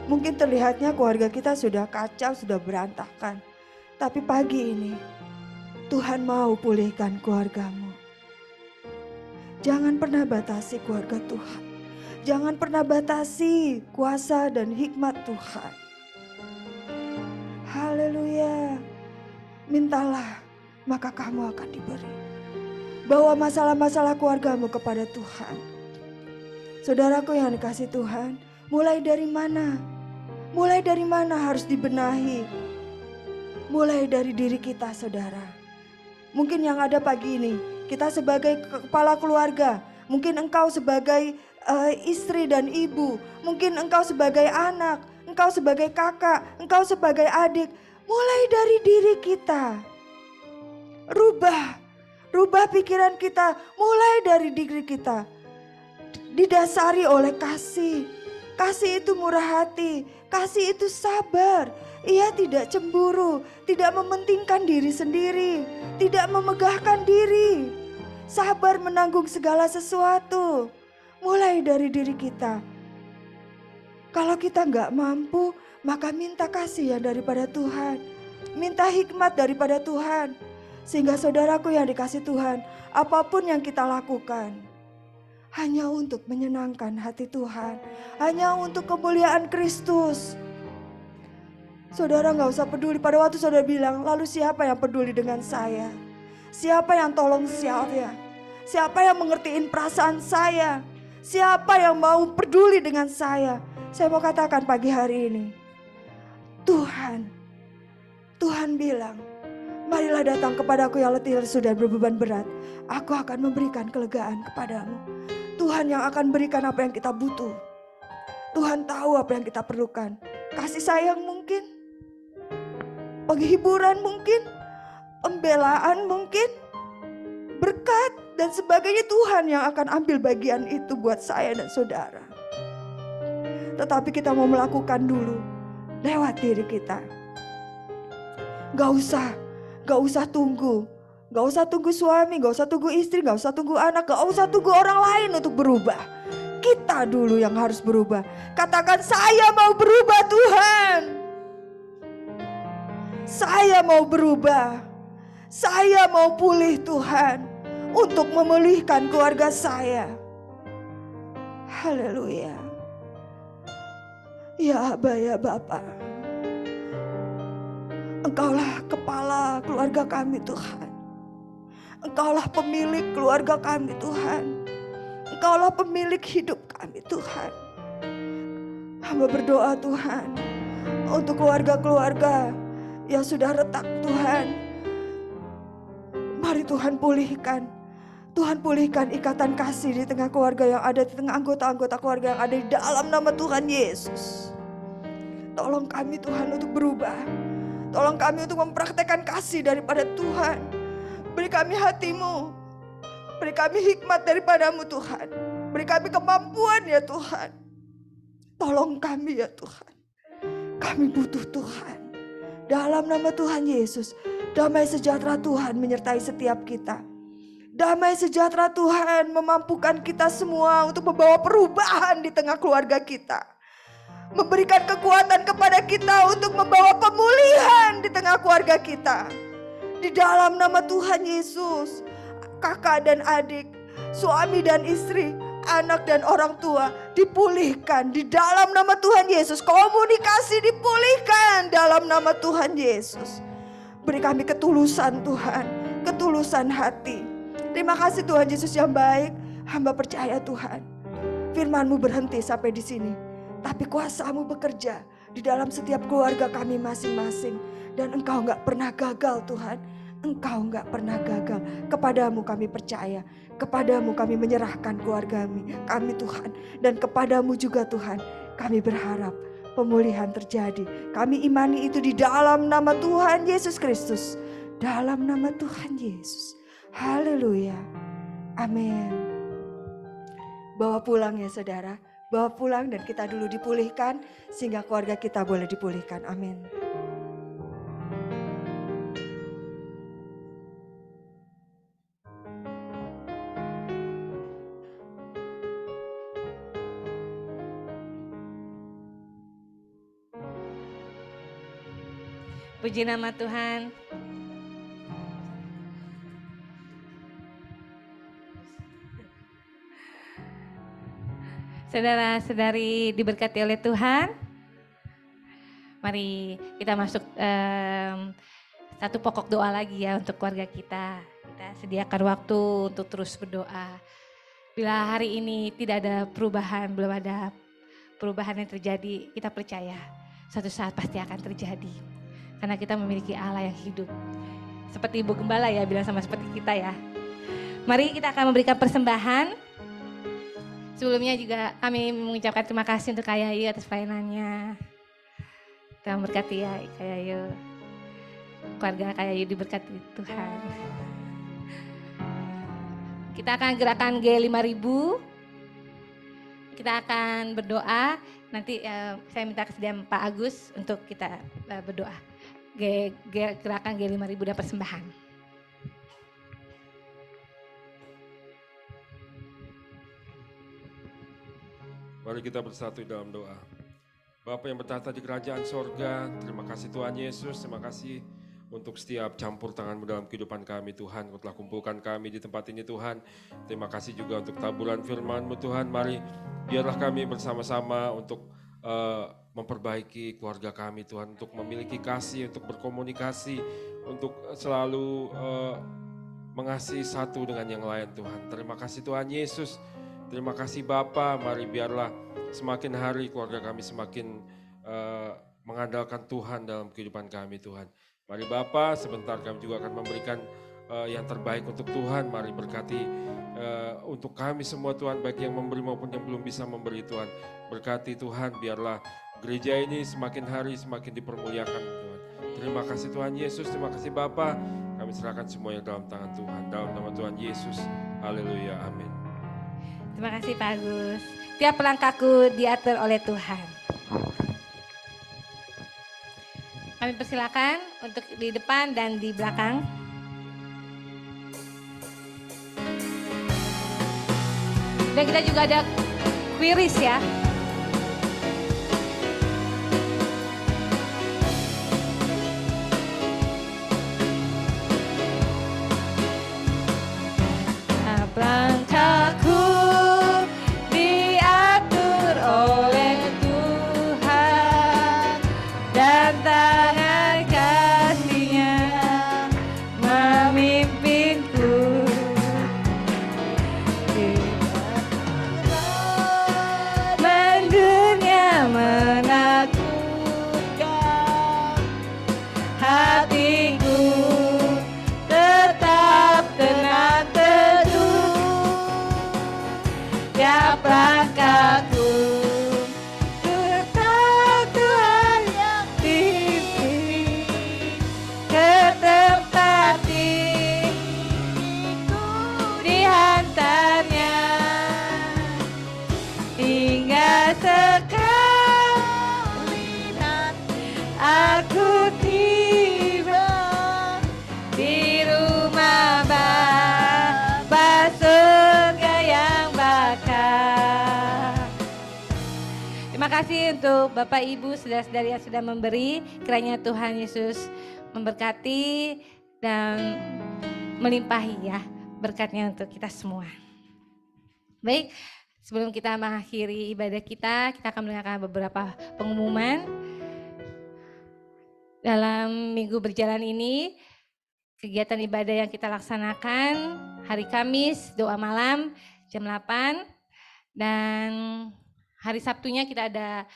Mungkin terlihatnya keluarga kita sudah kacau, sudah berantakan. Tapi pagi ini Tuhan mau pulihkan keluargamu. Jangan pernah batasi keluarga Tuhan. Jangan pernah batasi kuasa dan hikmat Tuhan. Haleluya. Mintalah, maka kamu akan diberi. Bawa masalah-masalah keluargamu kepada Tuhan. Saudaraku yang dikasih Tuhan, mulai dari mana? Mulai dari mana harus dibenahi? Mulai dari diri kita, saudara. Mungkin yang ada pagi ini, kita sebagai kepala keluarga, mungkin engkau sebagai istri dan ibu, mungkin engkau sebagai anak, engkau sebagai kakak, engkau sebagai adik. Mulai dari diri kita. Rubah pikiran kita, mulai dari diri kita. Didasari oleh kasih. Kasih itu murah hati, kasih itu sabar. Ia tidak cemburu, tidak mementingkan diri sendiri, tidak memegahkan diri. Sabar menanggung segala sesuatu. Mulai dari diri kita. Kalau kita nggak mampu, maka minta kasih yang daripada Tuhan. Minta hikmat daripada Tuhan. Sehingga saudaraku yang dikasih Tuhan, apapun yang kita lakukan, hanya untuk menyenangkan hati Tuhan. Hanya untuk kemuliaan Kristus. Saudara nggak usah peduli. Pada waktu saudara bilang, lalu siapa yang peduli dengan saya? Siapa yang tolong saya? Siapa yang mengertiin perasaan saya? Siapa yang mau peduli dengan saya? Saya mau katakan pagi hari ini, Tuhan bilang, marilah datang kepadaku yang letih sudah berbeban berat. Aku akan memberikan kelegaan kepadamu. Tuhan yang akan berikan apa yang kita butuh. Tuhan tahu apa yang kita perlukan. Kasih sayang mungkin, penghiburan mungkin, pembelaan mungkin, berkat dan sebagainya. Tuhan yang akan ambil bagian itu buat saya dan saudara. Tetapi kita mau melakukan dulu lewat diri kita. Gak usah tunggu. Gak usah tunggu suami, gak usah tunggu istri, gak usah tunggu anak, gak usah tunggu orang lain untuk berubah. Kita dulu yang harus berubah. Katakan, saya mau berubah Tuhan. Saya mau berubah. Saya mau pulih Tuhan. Untuk memulihkan keluarga saya. Haleluya. Ya Aba, ya Bapa. Engkaulah kepala keluarga kami Tuhan. Engkaulah pemilik keluarga kami Tuhan. Engkaulah pemilik hidup kami Tuhan. Hamba berdoa Tuhan untuk keluarga-keluarga yang sudah retak Tuhan. Mari Tuhan pulihkan. Tuhan pulihkan ikatan kasih di tengah keluarga yang ada, di tengah anggota-anggota keluarga yang ada di dalam nama Tuhan Yesus. Tolong kami Tuhan untuk berubah. Tolong kami untuk mempraktekkan kasih daripada Tuhan. Beri kami hati-Mu. Beri kami hikmat daripadamu Tuhan. Beri kami kemampuan ya Tuhan. Tolong kami ya Tuhan. Kami butuh Tuhan. Dalam nama Tuhan Yesus, damai sejahtera Tuhan menyertai setiap kita. Damai sejahtera Tuhan memampukan kita semua untuk membawa perubahan di tengah keluarga kita. Memberikan kekuatan kepada kita untuk membawa pemulihan di tengah keluarga kita. Di dalam nama Tuhan Yesus, kakak dan adik, suami dan istri, anak dan orang tua dipulihkan di dalam nama Tuhan Yesus. Komunikasi dipulihkan dalam nama Tuhan Yesus. Beri kami ketulusan Tuhan, ketulusan hati. Terima kasih Tuhan Yesus yang baik. Hamba percaya Tuhan, firman-Mu berhenti sampai di sini. Tapi kuasa-Mu bekerja di dalam setiap keluarga kami masing-masing. Dan Engkau gak pernah gagal Tuhan. Engkau gak pernah gagal. Kepadamu kami percaya. Kepadamu kami menyerahkan keluarga kami Tuhan. Dan kepadamu juga Tuhan kami berharap pemulihan terjadi. Kami imani itu di dalam nama Tuhan Yesus Kristus. Dalam nama Tuhan Yesus. Haleluya. Amin. Bawa pulang ya saudara. Bawa pulang dan kita dulu dipulihkan. Sehingga keluarga kita boleh dipulihkan. Amin. Puji nama Tuhan. Saudara-saudari diberkati oleh Tuhan. Mari kita masuk satu pokok doa lagi ya untuk keluarga kita. Kita sediakan waktu untuk terus berdoa. Bila hari ini tidak ada perubahan, belum ada perubahan yang terjadi, kita percaya suatu saat pasti akan terjadi. Karena kita memiliki Allah yang hidup. Seperti Ibu Gembala ya, bilang sama seperti kita ya. Mari kita akan memberikan persembahan. Sebelumnya juga kami mengucapkan terima kasih untuk Kak Yayu atas pelayanannya. Tuhan berkati ya Kak Yayu. Keluarga Kak Yayu diberkati Tuhan. Kita akan gerakan G5000. Kita akan berdoa. Nanti saya minta kesediaan Pak Agus untuk kita berdoa. Gerakan G5000 dan persembahan. Mari kita bersatu dalam doa. Bapa yang bertahta di kerajaan sorga, terima kasih Tuhan Yesus, terima kasih untuk setiap campur tangan-Mu dalam kehidupan kami Tuhan. Kau telah kumpulkan kami di tempat ini Tuhan. Terima kasih juga untuk taburan firman-Mu Tuhan. Mari biarlah kami bersama-sama untuk memperbaiki keluarga kami Tuhan. Untuk memiliki kasih, untuk berkomunikasi, untuk selalu mengasihi satu dengan yang lain Tuhan. Terima kasih Tuhan Yesus. Terima kasih Bapa. Mari biarlah semakin hari keluarga kami semakin mengandalkan Tuhan dalam kehidupan kami Tuhan. Mari Bapa, sebentar kami juga akan memberikan yang terbaik untuk Tuhan. Mari berkati untuk kami semua Tuhan, baik yang memberi maupun yang belum bisa memberi Tuhan. Berkati Tuhan, biarlah gereja ini semakin hari semakin dipermuliakan Tuhan. Terima kasih Tuhan Yesus, terima kasih Bapa. Kami serahkan semuanya dalam tangan Tuhan. Dalam nama Tuhan Yesus, haleluya, amin. Terima kasih Pak Agus. Tiap langkahku diatur oleh Tuhan. Kami persilakan untuk di depan dan di belakang. Dan kita juga ada quiris ya. Langkahku diatur oleh Tuhan dan tangan kasih-Nya memimpinku. Mendunia menakutkan, hatiku tetap tenang teduh. Tiap langkahku tetap Tuhan yang pimpin ke tempat diriku dihantarnya hingga sekali nanti aku tiba di rumah Bapa surga yang bakal. Terima kasih untuk Bapak Ibu, saudara-saudari yang sudah memberi. Kiranya Tuhan Yesus memberkati dan melimpahi ya berkatnya untuk kita semua. Baik, sebelum kita mengakhiri ibadah kita akan mendengarkan beberapa pengumuman. Dalam minggu berjalan ini, kegiatan ibadah yang kita laksanakan hari Kamis, doa malam jam 8. Dan hari Sabtunya kita ada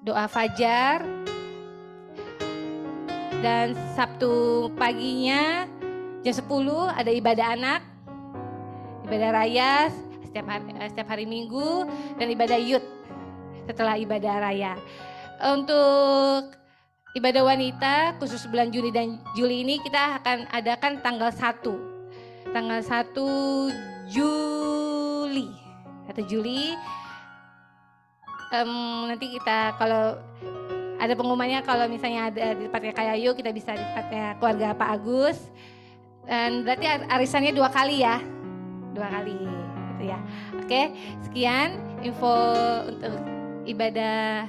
doa fajar. Dan Sabtu paginya jam 10 ada ibadah anak, ibadah raya setiap hari Minggu, dan ibadah youth setelah ibadah raya. Untuk ibadah wanita khusus bulan Juni dan Juli ini kita akan adakan tanggal 1 Juli. Nanti kita kalau ada pengumumannya, kalau misalnya ada di tempatnya Kak Yayu, kita bisa di tempatnya keluarga Pak Agus. Dan berarti arisannya 2 kali ya. 2 kali gitu ya. Oke, sekian info untuk ibadah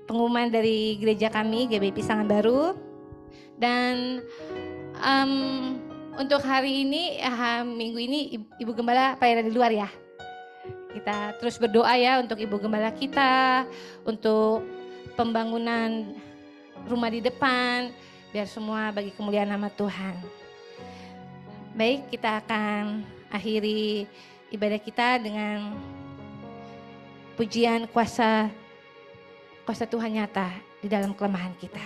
pengumuman dari gereja kami, GBI Pisangan Baru. Dan untuk hari ini, minggu ini Ibu Gembala pelayanan di luar ya. Kita terus berdoa ya untuk Ibu Gembala kita, untuk pembangunan rumah di depan, biar semua bagi kemuliaan nama Tuhan. Baik, kita akan akhiri ibadah kita dengan pujian kuasa Tuhan nyata di dalam kelemahan kita.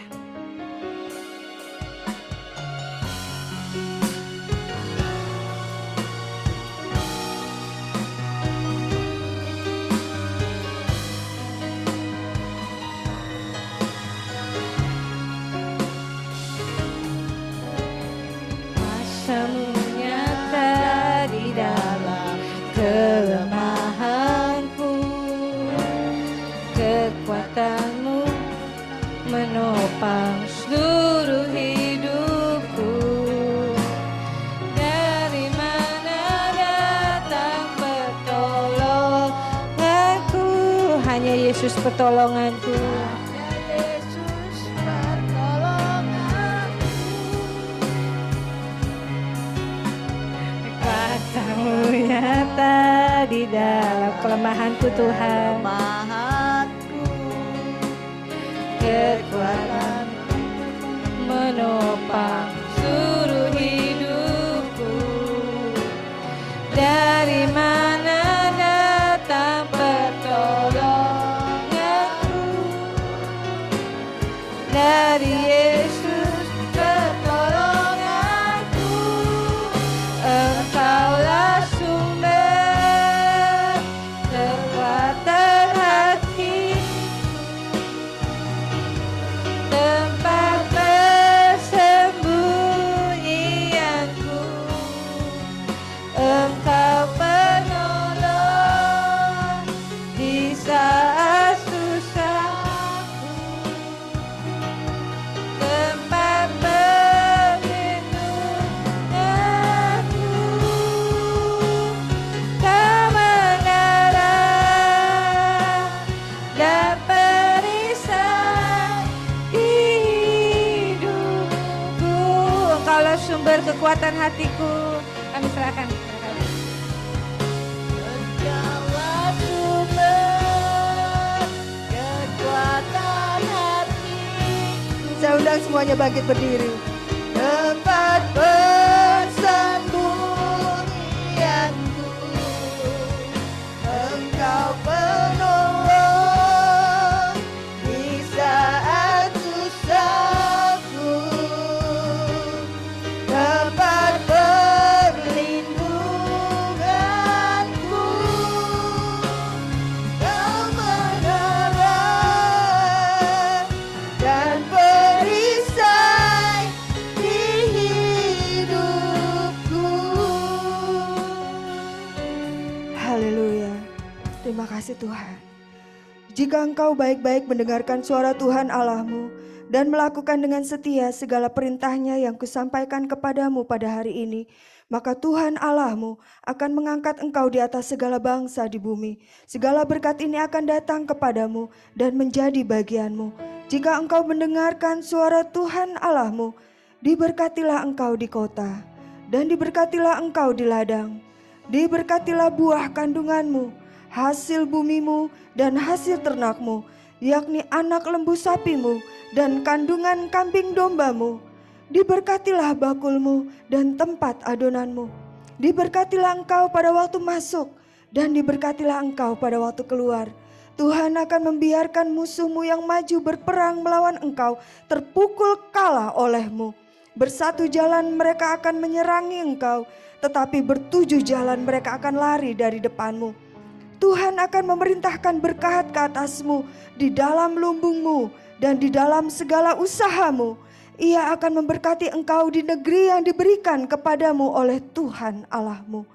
Kuasa-Mu nyata di dalam kelemahanku, kekuatan-Mu menopang seluruh hidupku. Dari mana datang pertolonganku? Hanya Yesus pertolonganku. Kekuatan-Mu nyata di dalam kelemahanku Tuhan. Kekuatan menopang seluruh hidupku. Dari mana datang pertolonganku? Dari Yesus pertolonganku. Engkaulah sumber kekuatan hati, tempat persembunyianku. Engkau penolong di saat susahku, tempat perlindunganku. Kebenaran dan perisai di hidupku. Engkaulah sumber kekuatan hatiku. Kami serahkan. Engkaulah sumber kekuatan hatiku. Saya undang semuanya bangkit berdiri. Tempat persembunyianku, Engkau penolong di saat susahku, tempat perlindunganku. Kebenaran dan perisai di hidupku. Haleluya. Terima kasih Tuhan. Jika engkau baik-baik mendengarkan suara Tuhan Allahmu dan melakukan dengan setia segala perintahnya yang kusampaikan kepadamu pada hari ini, maka Tuhan Allahmu akan mengangkat engkau di atas segala bangsa di bumi. Segala berkat ini akan datang kepadamu dan menjadi bagianmu. Jika engkau mendengarkan suara Tuhan Allahmu, diberkatilah engkau di kota dan diberkatilah engkau di ladang. Diberkatilah buah kandunganmu, hasil bumimu dan hasil ternakmu, yakni anak lembu sapimu dan kandungan kambing dombamu. Diberkatilah bakulmu dan tempat adonanmu. Diberkatilah engkau pada waktu masuk dan diberkatilah engkau pada waktu keluar. Tuhan akan membiarkan musuhmu yang maju berperang melawan engkau terpukul kalah olehmu. Bersatu jalan mereka akan menyerangi engkau, tetapi bertujuh jalan mereka akan lari dari depanmu. Tuhan akan memerintahkan berkat ke atasmu di dalam lumbungmu dan di dalam segala usahamu. Ia akan memberkati engkau di negeri yang diberikan kepadamu oleh Tuhan Allahmu.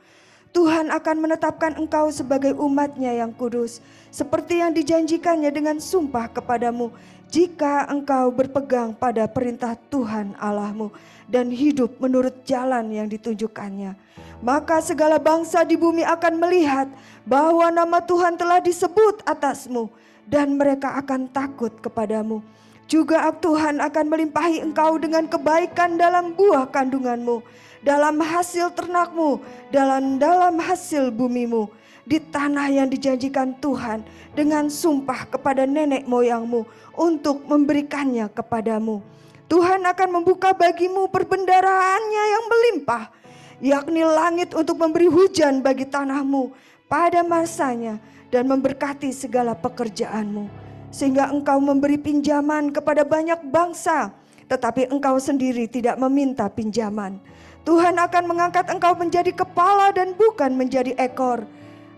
Tuhan akan menetapkan engkau sebagai umat-Nya yang kudus, seperti yang dijanjikannya dengan sumpah kepadamu, jika engkau berpegang pada perintah Tuhan Allahmu dan hidup menurut jalan yang ditunjukkannya. Maka segala bangsa di bumi akan melihat bahwa nama Tuhan telah disebut atasmu, dan mereka akan takut kepadamu. Juga Tuhan akan melimpahi engkau dengan kebaikan dalam buah kandunganmu, dalam hasil ternakmu, dalam hasil bumimu, di tanah yang dijanjikan Tuhan dengan sumpah kepada nenek moyangmu untuk memberikannya kepadamu. Tuhan akan membuka bagimu perbendaharaannya yang melimpah, yakni langit untuk memberi hujan bagi tanahmu pada masanya dan memberkati segala pekerjaanmu. Sehingga engkau memberi pinjaman kepada banyak bangsa, tetapi engkau sendiri tidak meminta pinjaman. Tuhan akan mengangkat engkau menjadi kepala dan bukan menjadi ekor.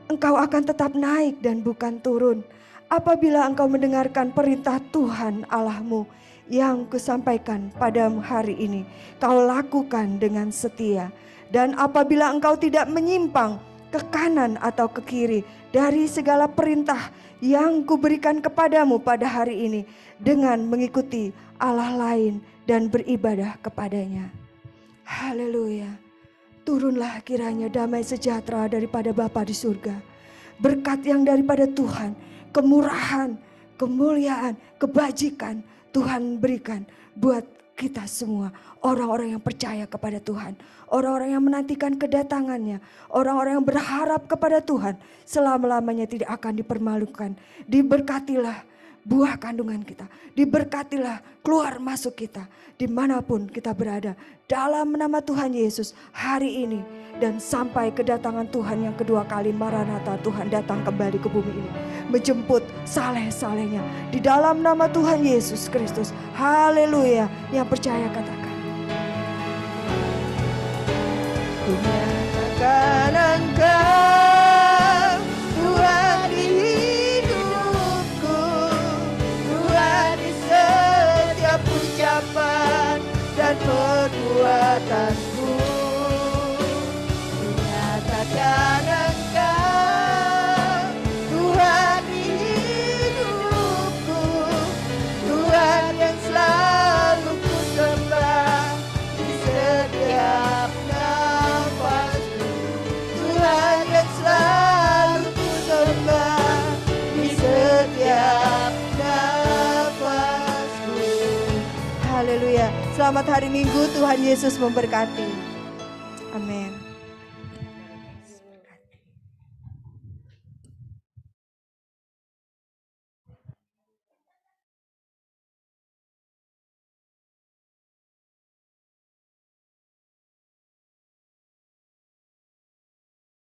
Engkau akan tetap naik dan bukan turun, apabila engkau mendengarkan perintah Tuhan Allahmu yang kusampaikan pada hari ini, kau lakukan dengan setia. Dan apabila engkau tidak menyimpang ke kanan atau ke kiri dari segala perintah yang kuberikan kepadamu pada hari ini, dengan mengikuti Allah lain dan beribadah kepadanya. Haleluya. Turunlah kiranya damai sejahtera daripada Bapa di surga, berkat yang daripada Tuhan, kemurahan, kemuliaan, kebajikan Tuhan berikan buat kita semua, orang-orang yang percaya kepada Tuhan, orang-orang yang menantikan kedatangannya, orang-orang yang berharap kepada Tuhan, selama-lamanya tidak akan dipermalukan. Diberkatilah buah kandungan kita, diberkatilah keluar masuk kita, dimanapun kita berada, dalam nama Tuhan Yesus hari ini, dan sampai kedatangan Tuhan yang kedua kali, Maranatha, Tuhan datang kembali ke bumi ini, menjemput saleh-salehnya, di dalam nama Tuhan Yesus Kristus. Haleluya. Yang percaya katakan, ku nyatakan Engkau Tuhan di hidupku, Tuhan di setiap ucapan dan perbuatanku. Ku nyatakan Engkau Tuhan di hidupku, Tuhan yang selalu ku sembah di setiap nafasku, Tuhan yang selalu ku sembah di setiap nafasku. Haleluya. Selamat hari Minggu, Tuhan Yesus memberkati. Amin.